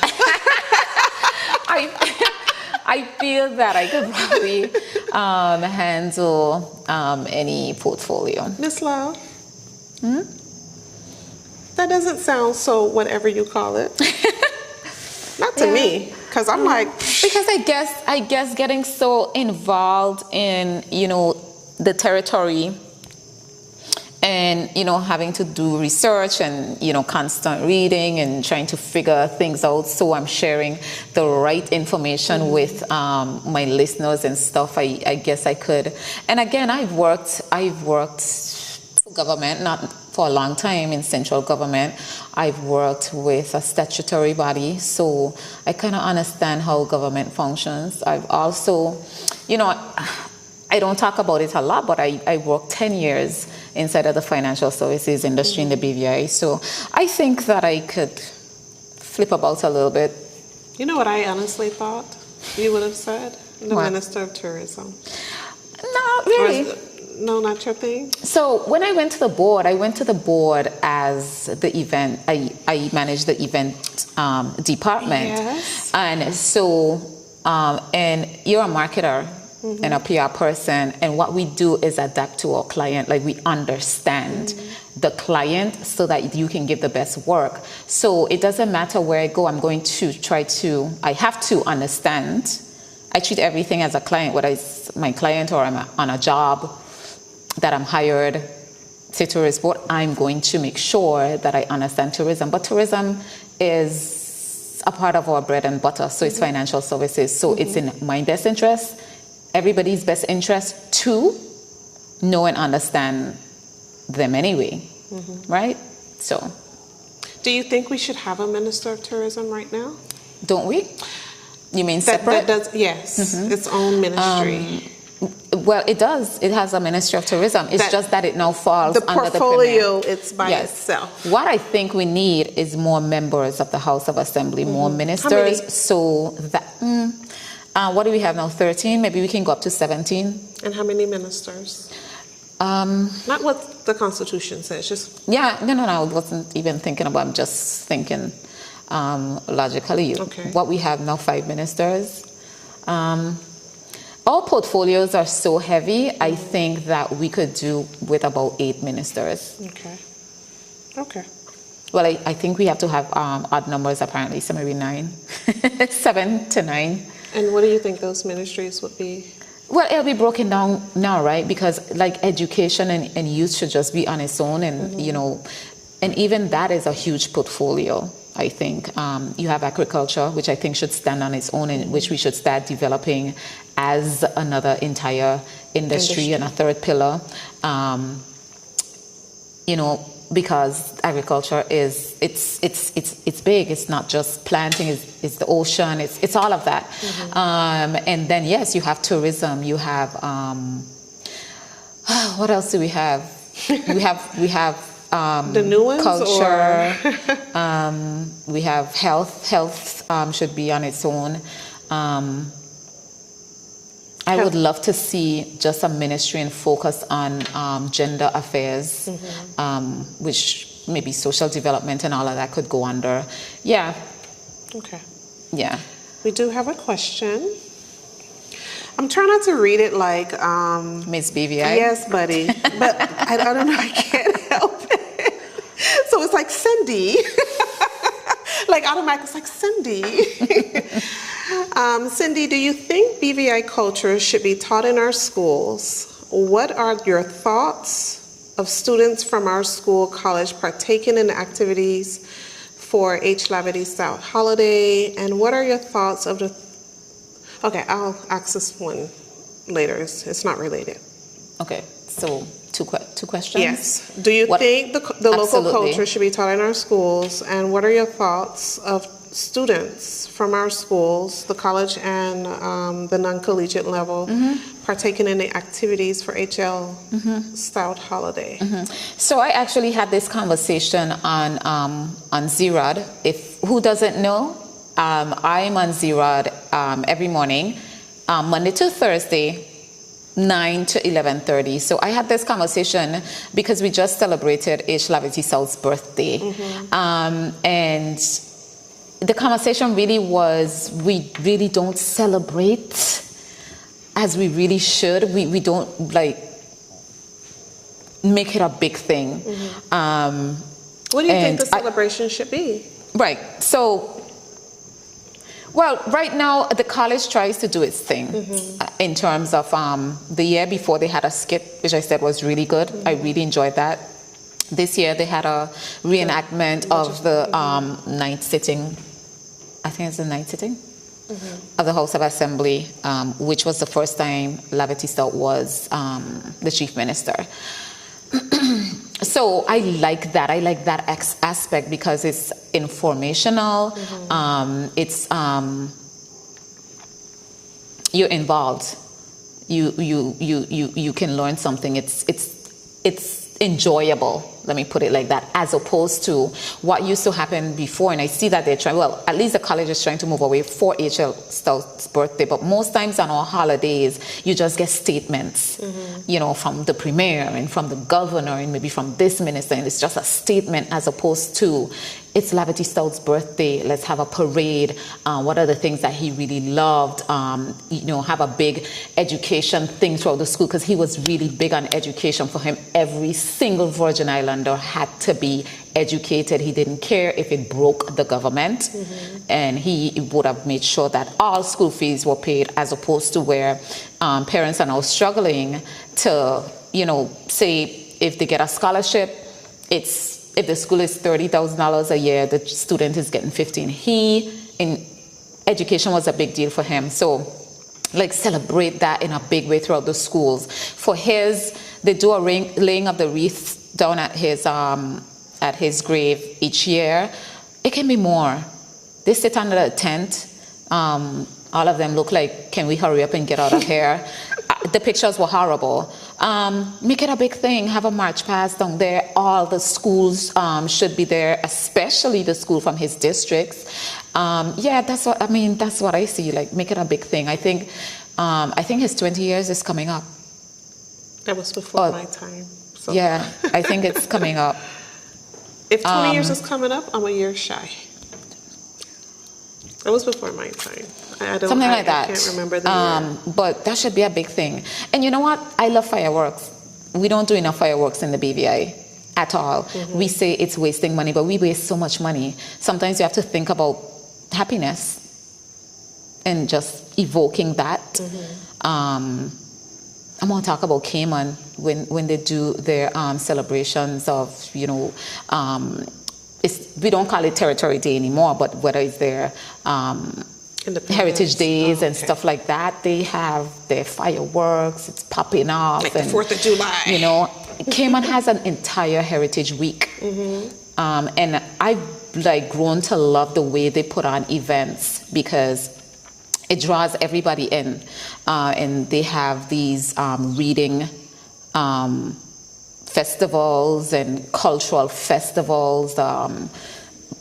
I feel that I could probably handle any portfolio. Miss Love? That doesn't sound so whatever you call it. Not to me, because I'm like... Because I guess getting so involved in, the territory and, having to do research and, constant reading and trying to figure things out. So I'm sharing the right information with my listeners and stuff. I guess I could. And again, I've worked for government, not for a long time in central government. I've worked with a statutory body, so I kind of understand how government functions. I've also, I don't talk about it a lot, but I worked 10 years inside of the financial services industry in the BVI. So I think that I could flip about a little bit. You know what I honestly thought you would have said? The What? Minister of Tourism. Not really. No, not your thing? So when I went to the board, as the event, I managed the event department. Yes. And so, and you're a marketer and a PR person, and what we do is adapt to our client. Like, we understand the client so that you can give the best work. So it doesn't matter where I go, I'm going to I have to understand. I treat everything as a client, whether it's my client or I'm on a job that I'm hired to tourist board. I'm going to make sure that I understand tourism. But tourism is a part of our bread and butter, so it's financial services. So it's in my best interest, everybody's best interest, to know and understand them anyway, right? So, Do you think we should have a Minister of Tourism right now? don't we? You mean separate? That does, yes, its own ministry. Well, it does. It has a Ministry of Tourism. It's just that it now falls The under the portfolio, Premier. it's by itself. What I think we need is more members of the House of Assembly, more ministers. many? So that, what do we have now? 13? Maybe we can go up to 17. And how many ministers? Not what the Constitution says, just... Yeah, no, I wasn't even thinking about. I'm just thinking logically. Okay. What we have now, 5 ministers. All portfolios are so heavy. I think that we could do with about 8 ministers. Okay. Well, I think we have to have odd numbers apparently, so maybe 9, 7 to 9. And what do you think those ministries would be? Well, it'll be broken down now, right? Because like education and youth should just be on its own, and and even that is a huge portfolio. I think you have agriculture, which I think should stand on its own, and which we should start developing as another entire industry and a third pillar. Because agriculture is it's big. It's not just planting. It's the ocean. It's all of that. And then yes, you have tourism. You have what else do we have? We have the new ones, culture. We have health. Health should be on its own. I would love to see just a ministry and focus on gender affairs, which maybe social development and all of that could go under. Yeah. Okay. Yeah. We do have a question. I'm trying not to read it like Miss BVI? yes, buddy. But I don't know, I can't help it. So it's like Cindy. Like automatic, it's like Cindy. Cindy, do you think BVI culture should be taught in our schools? What are your thoughts of students from our school, college partaking in activities for H. Lavity Stout holiday? And what are your thoughts of the... Okay, I'll ask this one later. It's not related. Okay, so two questions? Yes. Do you think the local culture should be taught in our schools? And what are your thoughts of students from our schools, the college and the non-collegiate level, partaking in the activities for HL Stout holiday? So I actually had this conversation on Z-Rod. Who doesn't know, I'm on Z-Rod every morning, Monday to Thursday, 9 to 11:30. So I had this conversation because we just celebrated H. Lavity South's birthday. And the conversation really was, we really don't celebrate as we really should. We don't like make it a big thing. What do you think the celebration should be? Right. So, well, right now the college tries to do its thing in terms of the year before they had a skit, which I said was really good. I really enjoyed that. This year they had a reenactment of the ninth sitting. I think it's the ninth sitting of the House of Assembly, which was the first time Lavity Stout was the chief minister. So I like that. I like that aspect because it's informational. It's you're involved. You can learn something. It's enjoyable. Let me put it like that, as opposed to what used to happen before. And I see that they're trying, well, at least the college is trying to move away for HL Stout's birthday. But most times on our holidays, you just get statements, you know, from the premier and from the governor and maybe from this minister. And it's just a statement as opposed to, it's Lavity Stout's birthday, let's have a parade. What are the things that he really loved? You know, have a big education thing throughout the school, because he was really big on education. For him, every single Virgin Islander had to be educated. He didn't care if it broke the government, and he would have made sure that all school fees were paid, as opposed to where parents are now struggling to, you know, say if they get a scholarship, if the school is $30,000 a year, the student is getting $15,000. Education was a big deal for him. So, like, celebrate that in a big way throughout the schools. For they do a laying of the wreath down at his grave each year. It can be more. They sit under a tent. All of them look like, can we hurry up and get out of here? The pictures were horrible. Make it a big thing. Have a march past down there. All the schools should be there, especially the school from his districts. Yeah, that's what I mean. That's what I see. Like, make it a big thing. I think his 20 years is coming up. That was before my time. So. Yeah, I think it's coming up. If 20 years is coming up, I'm a year shy. It was before my time. Something like that. I can't remember the year. But that should be a big thing. And you know what? I love fireworks. We don't do enough fireworks in the BVI at all. We say it's wasting money, but we waste so much money. Sometimes you have to think about happiness and just evoking that. I'm going to talk about Cayman when they do their celebrations of, you know, we don't call it Territory Day anymore, but whether it's their Heritage Days and stuff like that, they have their fireworks, it's popping off. Like the 4th of July. You know, Cayman has an entire Heritage Week. And I've like grown to love the way they put on events, because it draws everybody in. And they have these reading festivals and cultural festivals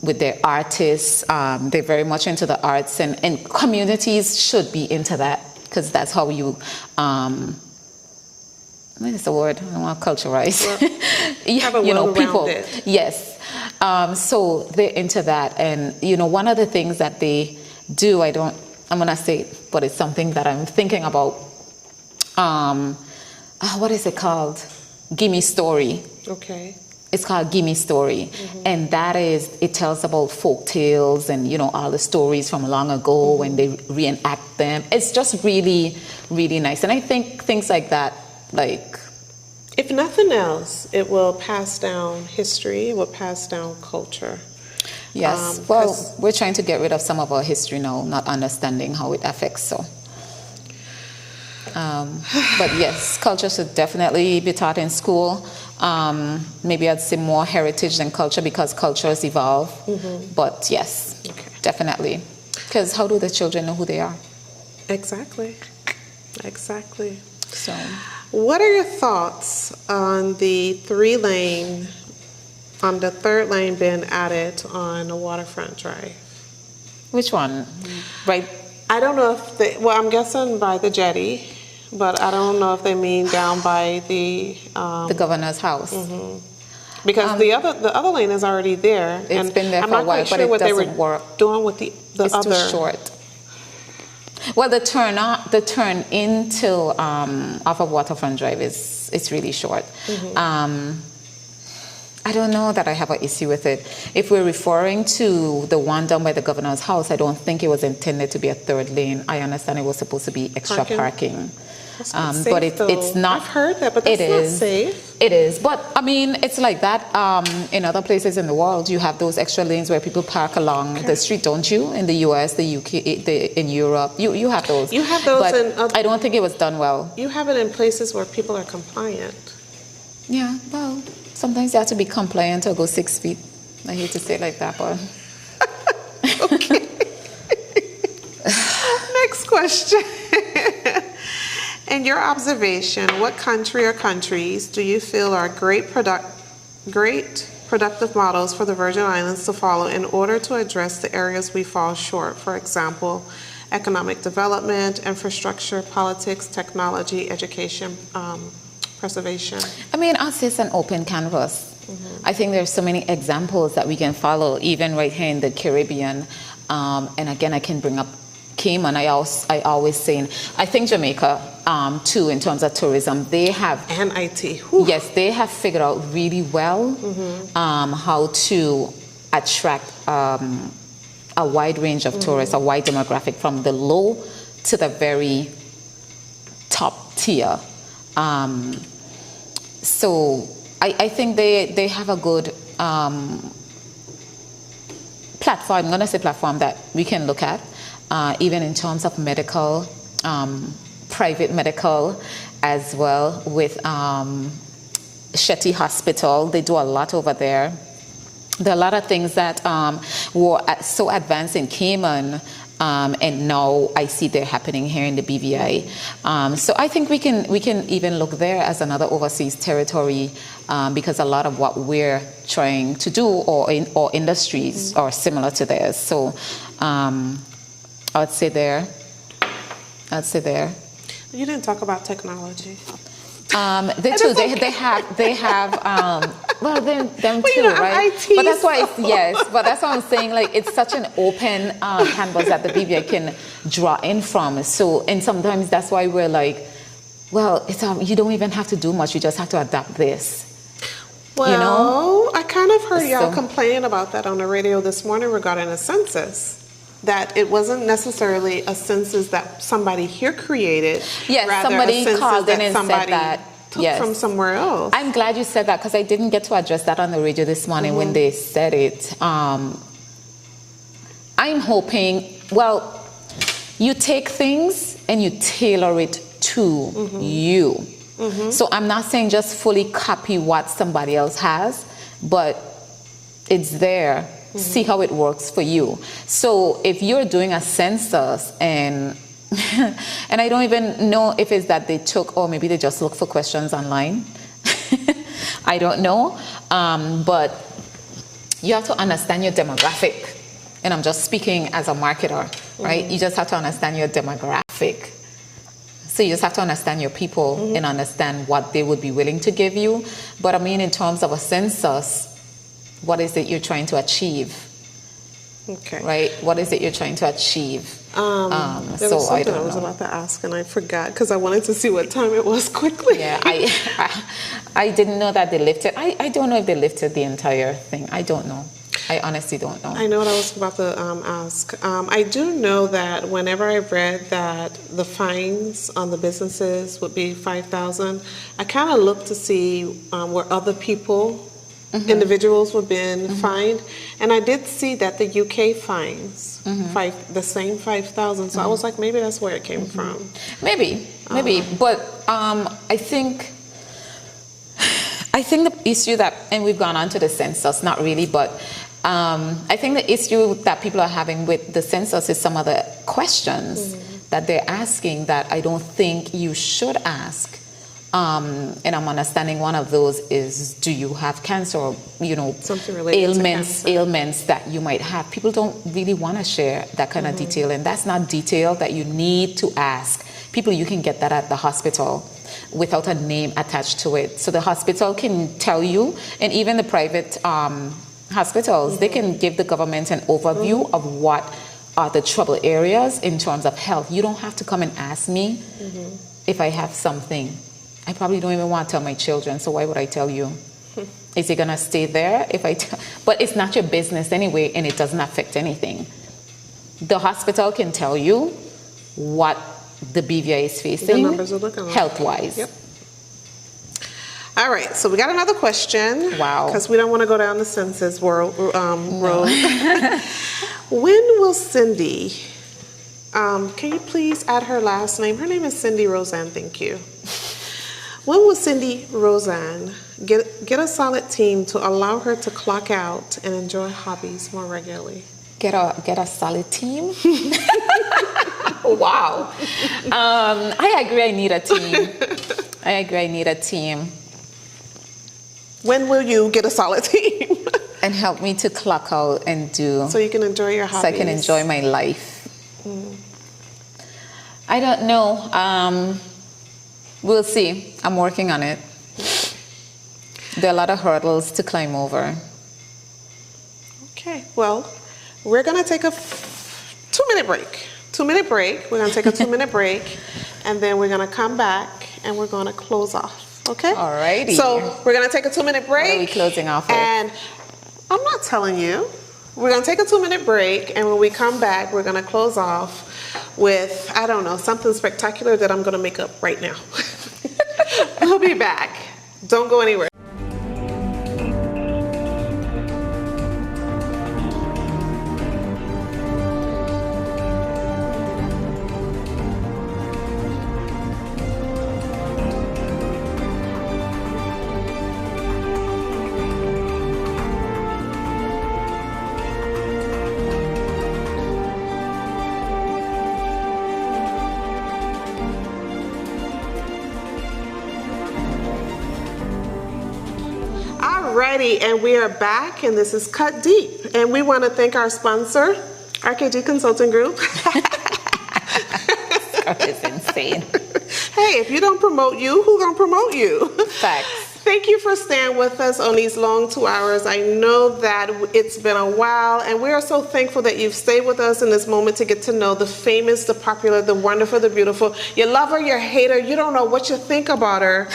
with their artists. They're very much into the arts, and communities should be into that, because that's how you, what is the word? I don't want to culturize. Well, you know, people. It. Yes. So they're into that. And, you know, one of the things that they do, I I'm gonna say it, but it's something that I'm thinking about. What is it called? Gimme Story. Okay. It's called Gimme Story. And that is, it tells about folk tales and, all the stories from long ago when they reenact them. It's just really, really nice. And I think things like that, like... If nothing else, it will pass down history, it will pass down culture. Yes. Well, we're trying to get rid of some of our history now, not understanding how it affects, so... but yes, culture should definitely be taught in school. Maybe I'd say more heritage than culture because cultures evolve. But yes, definitely. Because how do the children know who they are? Exactly. So, what are your thoughts on the third lane being added on the waterfront drive? which one? Right. I don't know if I'm guessing by the jetty, but I don't know if they mean down by the governor's house. Because the other lane is already there. It's been there for a while, but it doesn't work. Doing with the it's other. It's too short. Well, the turn into off of Waterfront Drive it's really short. I don't know that I have an issue with it. If we're referring to the one down by the governor's house, I don't think it was intended to be a third lane. I understand it was supposed to be extra parking. That's not safe, but it's not. I've heard that, but that's not safe. It is, but I mean, it's like that in other places in the world. You have those extra lanes where people park along the street, don't you? In the US, the UK, in Europe, you have those. You have those, but I don't think it was done well. You have it in places where people are compliant. Yeah, well, sometimes you have to be compliant or go 6 feet. I hate to say it like that, but. Okay. Next question. In your observation, what country or countries do you feel are great productive models for the Virgin Islands to follow in order to address the areas we fall short? For example, economic development, infrastructure, politics, technology, education, preservation. I mean, I'll say it's an open canvas. I think there's so many examples that we can follow, even right here in the Caribbean. And again, I can bring up Cayman. I always say, I think Jamaica too, in terms of tourism, they have and IT. Yes, they have figured out really well how to attract a wide range of tourists, a wide demographic from the low to the very top tier. So I think they have a good platform. I'm going to say platform that we can look at. Even in terms of medical, private medical as well with Shetty Hospital. They do a lot over there. There are a lot of things that were so advanced in Cayman, and now I see they're happening here in the BVI. So I think we can even look there as another overseas territory because a lot of what we're trying to do or industries are similar to theirs. So I'd say there. You didn't talk about technology. They too. They have. Well, them too, right? IT, but that's why. But that's why I'm saying like it's such an open canvas that the BVI can draw in from. So, and sometimes that's why we're like, well, it's you don't even have to do much. You just have to adapt this. Well, I kind of heard y'all complaining about that on the radio this morning regarding a census. That it wasn't necessarily a census that somebody here created. Yes, rather somebody a census called in that and somebody said that. Took from somewhere else. I'm glad you said that because I didn't get to address that on the radio this morning when they said it. I'm hoping, well, you take things and you tailor it to you. So I'm not saying just fully copy what somebody else has, but it's there. See how it works for you. So if you're doing a census and I don't even know if it's that they took or maybe they just look for questions online. I don't know. But you have to understand your demographic. And I'm just speaking as a marketer, right? You just have to understand your demographic. So you just have to understand your people and understand what they would be willing to give you. But I mean, in terms of a census, what is it you're trying to achieve? Okay. Right? What is it you're trying to achieve? There was something I was about to ask and I forgot because I wanted to see what time it was quickly. Yeah, I didn't know that they lifted. I don't know if they lifted the entire thing. I don't know. I honestly don't know. I know what I was about to ask. I do know that whenever I read that the fines on the businesses would be $5,000, I kind of looked to see where other people, individuals, were being fined, and I did see that the UK fines the same $5,000. So I was like, maybe that's where it came from. Maybe, but I think the issue that, and we've gone on to the census, not really, but I think the issue that people are having with the census is some of the questions that they're asking that I don't think you should ask. And I'm understanding one of those is, do you have cancer, or, something related to cancer. ailments that you might have. People don't really want to share that kind of detail, and that's not detail that you need to ask. People, you can get that at the hospital without a name attached to it. So the hospital can tell you, and even the private hospitals, they can give the government an overview of what are the trouble areas in terms of health. You don't have to come and ask me if I have something. I probably don't even want to tell my children, so why would I tell you? Is it going to stay there if I tell? But it's not your business anyway, and it doesn't affect anything. The hospital can tell you what the BVI is facing health-wise. Yep. All right, so we got another question. Wow. Because we don't want to go down the census road. When will Cindy, can you please add her last name? Her name is Cindy Roseanne, thank you. When will Cindy Roseanne get a solid team to allow her to clock out and enjoy hobbies more regularly? Get a solid team? Wow. I agree I need a team. When will you get a solid team? And help me to clock out and do... So you can enjoy your hobbies. So I can enjoy my life. I don't know. We'll see. I'm working on it. There are a lot of hurdles to climb over. Okay, well, we're going to take a 2-minute break. 2-minute break. We're going to take a 2-minute break, and then we're going to come back, and we're going to close off. Okay? All righty. So we're going to take a 2-minute break. What are we closing off with? And I'm not telling you. We're going to take a 2-minute break, and when we come back, we're going to close off with, I don't know, something spectacular that I'm going to make up right now. We'll be back. Don't go anywhere. Alrighty, and we are back, and this is Cut Deep, and we want to thank our sponsor, RKG Consulting Group. It's insane. Hey, if you don't promote you, who gonna promote you? Facts. Thank you for staying with us on these long 2 hours. I know that it's been a while, and we are so thankful that you've stayed with us in this moment to get to know the famous, the popular, the wonderful, the beautiful. You love her, you hate her, you don't know what you think about her.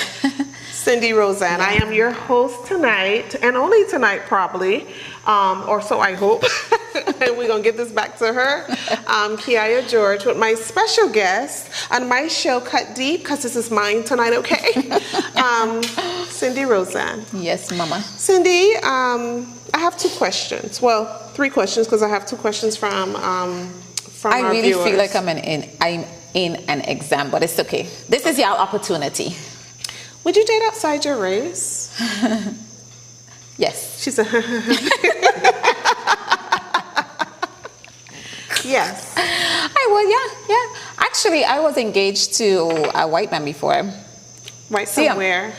Cindy Roseanne. I am your host tonight, and only tonight probably, or so I hope. And we're going to give this back to her, Kiaya George, with my special guest on my show, Cut Deep, because this is mine tonight, okay? Cindy Roseanne. Yes, Mama. Cindy, I have 2 questions. Well, 3 questions, because I have 2 questions from I our really viewers. feel like I'm in an exam, but it's okay. This is your opportunity. Would you date outside your race? Yes. She said, yes. Yeah. Actually, I was engaged to a white man before. Right, somewhere.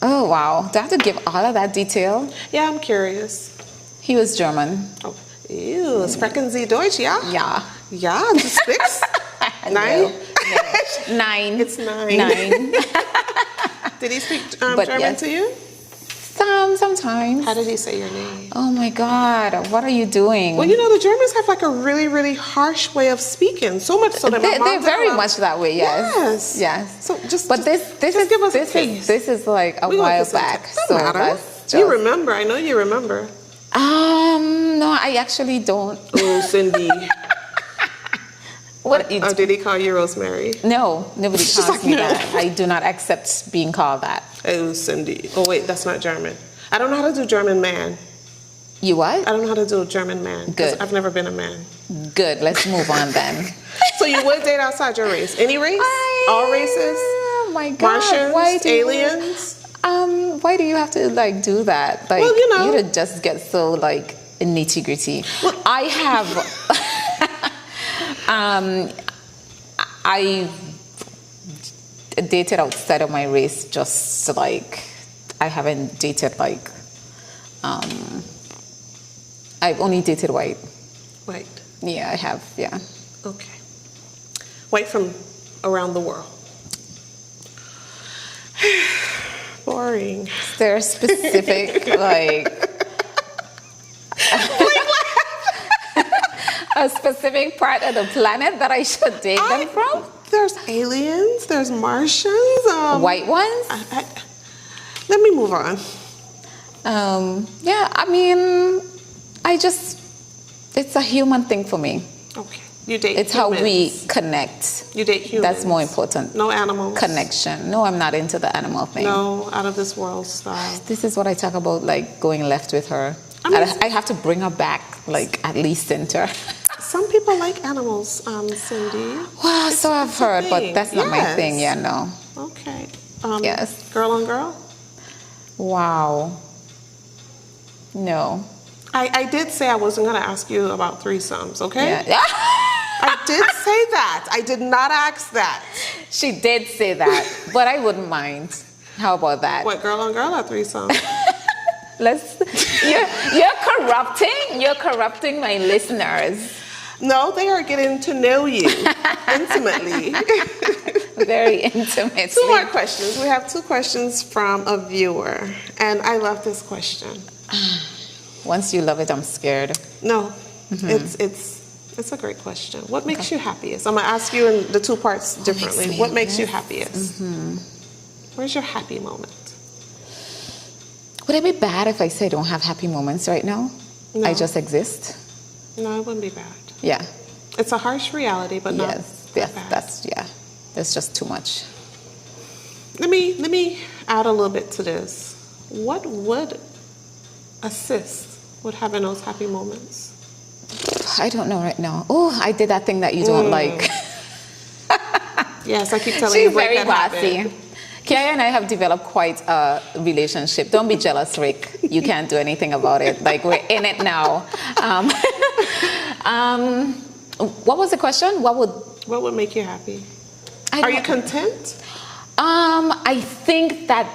Oh, wow. Do I have to give all of that detail? Yeah, I'm curious. He was German. Oh, ew, sprechen Sie Deutsch, ja? Yeah. Ja, du sprichst? Nein? No. 9. It's 9. 9. Did he speak German to you? Sometimes. How did he say your name? Oh my God, what are you doing? Well, the Germans have like a really, really harsh way of speaking. So much so that my mom They're very much that way. Yes. Yes. So But this give us a taste. This is like a while back. Don't matter. That's You remember? I know you remember. No, I actually don't. Oh, Cindy. What? Did he call you Rosemary? No, nobody calls like, me no. that. I do not accept being called that. Oh, Cindy. Oh, wait, that's not German. I don't know how to do German man. You what? I don't know how to do a German man. 'Cause Good. I've never been a man. Good. Let's move on then. So you would date outside your race? Any race? All races? Oh my God. Martians? Why do Aliens? why do you have to like do that? Like, Well, you would just get so like nitty gritty. Well, I have, I dated outside of my race. Just like I haven't dated like, I've only dated white. White. Yeah, I have. Yeah. Okay. White from around the world. Boring. Is there a specific like a specific part of the planet that I should date them from? There's aliens. There's Martians. White ones? Let me move on. Yeah, I mean, it's a human thing for me. Okay. You date It's humans. how we connect. You date humans. That's more important. No animals. Connection. No, I'm not into the animal thing. No out of this world style. This is what I talk about, like going left with her. I have to bring her back, like at least center. Some people like animals, Cindy. Well, so I've it's a heard, but thing. that's not my Yes. thing. Yeah, no. Okay. Yes. Girl on girl? Wow. No. I did say I wasn't going to ask you about threesomes, okay? Yeah. I did say that. I did not ask that. She did say that, but I wouldn't mind. How about that? What, girl on girl or threesome? You're corrupting my listeners. No, they are getting to know you intimately. Very intimately. 2 more questions. We have 2 questions from a viewer, and I love this question. Once you love it, I'm scared. No, it's a great question. What makes you happiest? I'm gonna ask you in the 2 parts differently. What makes you happiest? Where's your happy moment? Would it be bad if I say I don't have happy moments right now? No. I just exist? No, it wouldn't be bad. Yeah. It's a harsh reality, but not Yes, bad. There's just too much. Let me add a little bit to this. What would assist with having those happy moments? I don't know right now. Oh, I did that thing that you don't like. Yes, I keep telling you. She's break very that bossy. habit. Kaya and I have developed quite a relationship. Don't be jealous, Rick. You can't do anything about it. Like, we're in it now. What was the question? What would make you happy? I Are you don't- content? I think that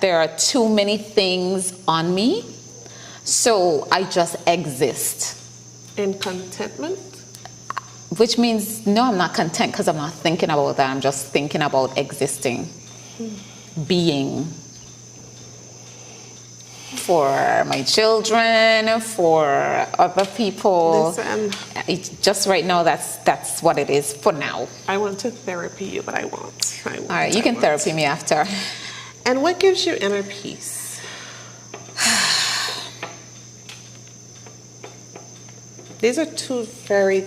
there are too many things on me, so I just exist. In contentment? Which means, no, I'm not content because I'm not thinking about that. I'm just thinking about existing, being. For my children, for other people. Listen, Just right now, that's what it is for now. I want to therapy you, but I won't. All right, you can therapy me after. And what gives you inner peace? These are 2 very,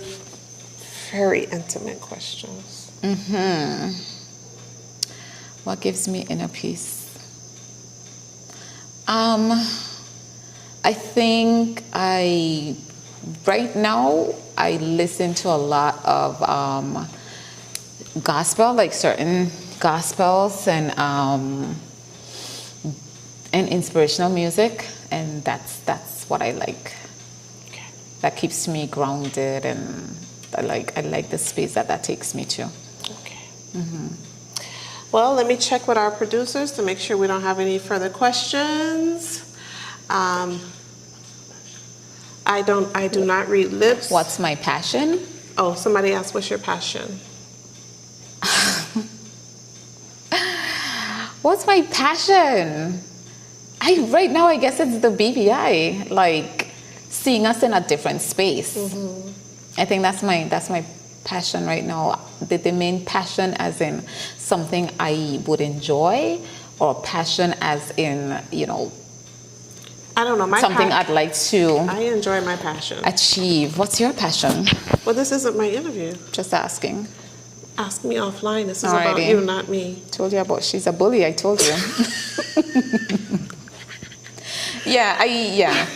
very intimate questions. What gives me inner peace? I think right now I listen to a lot of gospel, like certain gospels and inspirational music, and that's what I like. Okay. That keeps me grounded, and I like the space that takes me to. Okay. Well, let me check with our producers to make sure we don't have any further questions. I do not read lips. What's my passion? Oh, somebody asked, what's your passion? What's my passion? Right now, I guess it's the BBI, like seeing us in a different space. I think that's my passion right now. The main passion as in something I would enjoy, or passion as in, I don't know. something I'd like to I enjoy my passion. achieve. What's your passion? Well, this isn't my interview. Just asking. Ask me offline. This is about you, not me. Told you about she's a bully, I told you. Yeah.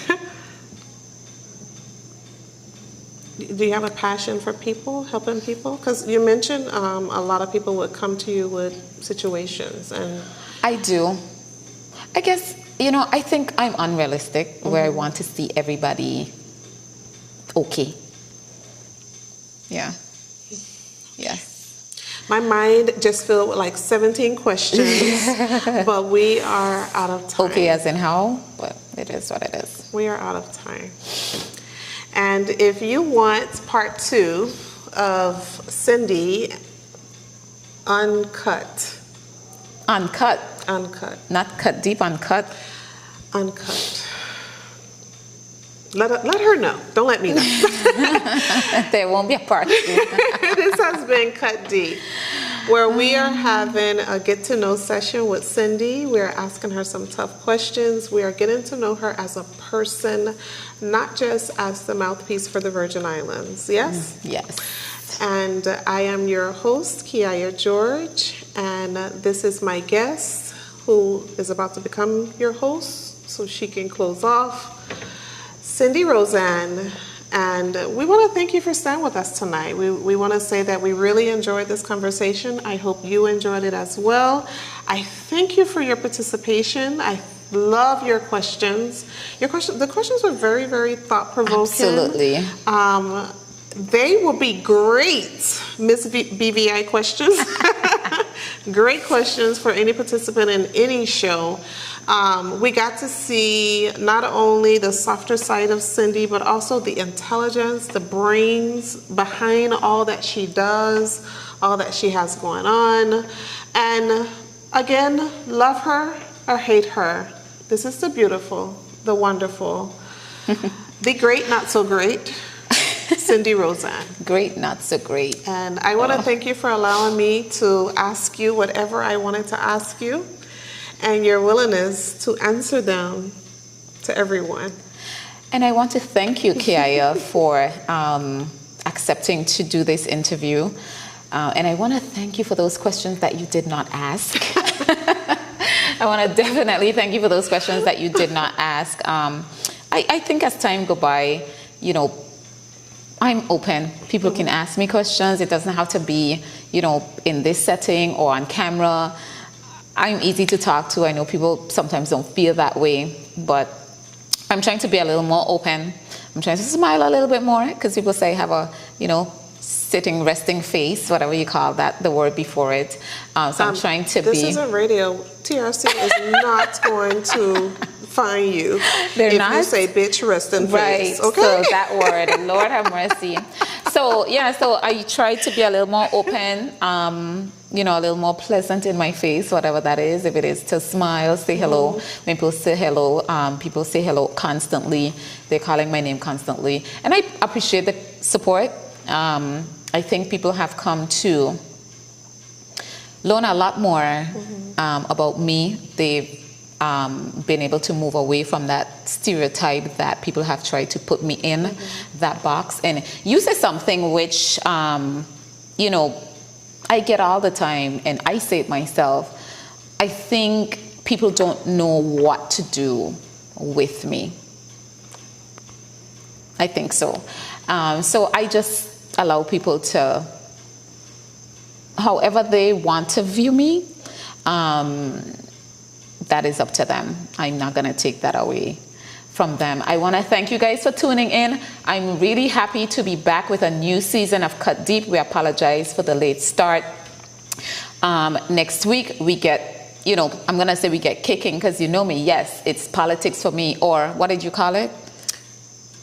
Do you have a passion for people, helping people? Because you mentioned a lot of people would come to you with situations, and I do. I guess, I think I'm unrealistic where I want to see everybody okay. Yeah. Yes. my mind just filled with like 17 questions, but we are out of time. Okay, as in how? But it is what it is. We are out of time. And if you want part 2 of Cindy uncut. Uncut. Not cut deep, uncut. Let her know. Don't let me know. There won't be a part 2. This has been Cut Deep, where we are having a get-to-know session with Cindy. We're asking her some tough questions. We are getting to know her as a person, not just as the mouthpiece for the Virgin Islands. Yes? Yes. And I am your host, Kiaya George, and this is my guest, who is about to become your host, so she can close off, Cindy Roseanne. And we want to thank you for staying with us tonight. We want to say that we really enjoyed this conversation. I hope you enjoyed it as well. I thank you for your participation. I love your questions. The questions were very, very thought-provoking. Absolutely. They will be great Miss BVI questions. Great questions for any participant in any show. We got to see not only the softer side of Cindy, but also the intelligence, the brains behind all that she does, all that she has going on. And again, love her or hate her. This is the beautiful, the wonderful, the great, not so great, Cindy Roseanne. Great, not so great. And I want to thank you for allowing me to ask you whatever I wanted to ask you, and your willingness to answer them to everyone. And I want to thank you, Kiaya, for accepting to do this interview. And I want to thank you for those questions that you did not ask. I want to definitely thank you for those questions that you did not ask. I think as time go by, I'm open. People can ask me questions. It doesn't have to be, in this setting or on camera. I'm easy to talk to. I know people sometimes don't feel that way, but I'm trying to be a little more open. I'm trying to smile a little bit more, because people say I have a, sitting, resting face, whatever you call that, the word before it. So I'm trying to This isn't radio. TRC is not going to fine you if you say bitch, resting face. Right, Okay? so that word, Lord have mercy. So I try to be a little more open, a little more pleasant in my face, whatever that is. If it is to smile, say hello. When people say hello, people say hello constantly. They're calling my name constantly. And I appreciate the support. I think people have come to learn a lot more about me. They've been able to move away from that stereotype that people have tried to put me in that box. And you said something which, I get all the time, and I say it myself. I think people don't know what to do with me. I think so. So I just allow people to, however they want to view me, that is up to them. I'm not going to take that away from them. I want to thank you guys for tuning in. I'm really happy to be back with a new season of Cut Deep. We apologize for the late start. Next week we get, I'm going to say we get kicking, because you know me. Yes, it's politics for me. Or what did you call it?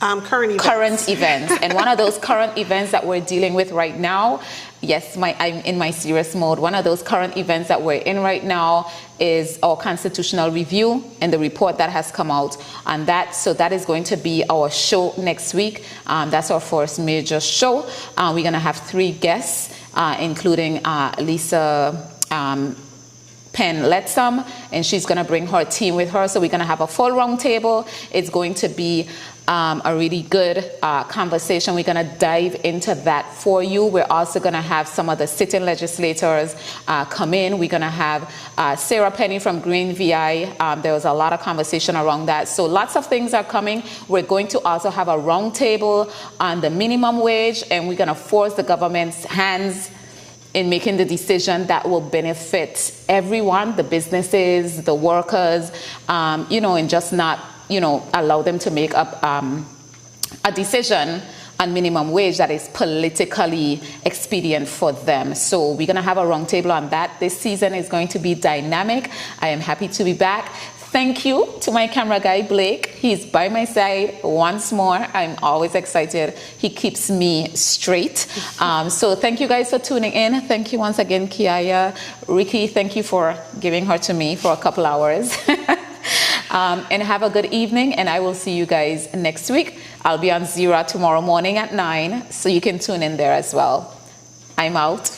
Current events. Current events. And one of those current events that we're dealing with right now, yes, I'm in my serious mode. One of those current events that we're in right now is our constitutional review and the report that has come out on that. So that is going to be our show next week. That's our first major show. We're going to have 3 guests, including Lisa Penn Letsam, and she's going to bring her team with her. So we're going to have a full round table. It's going to be a really good conversation. We're going to dive into that for you. We're also going to have some of the sitting legislators come in. We're going to have Sarah Penny from Green VI. There was a lot of conversation around that. So lots of things are coming. We're going to also have a round table on the minimum wage, and we're going to force the government's hands in making the decision that will benefit everyone, the businesses, the workers, and just not, allow them to make up a decision on minimum wage that is politically expedient for them. So we're going to have a roundtable on that. This season is going to be dynamic. I am happy to be back. Thank you to my camera guy, Blake. He's by my side once more. I'm always excited. He keeps me straight. So thank you guys for tuning in. Thank you once again, Kiaya. Ricky, thank you for giving her to me for a couple hours. And have a good evening, and I will see you guys next week. I'll be on Zira tomorrow morning at 9, so you can tune in there as well. I'm out.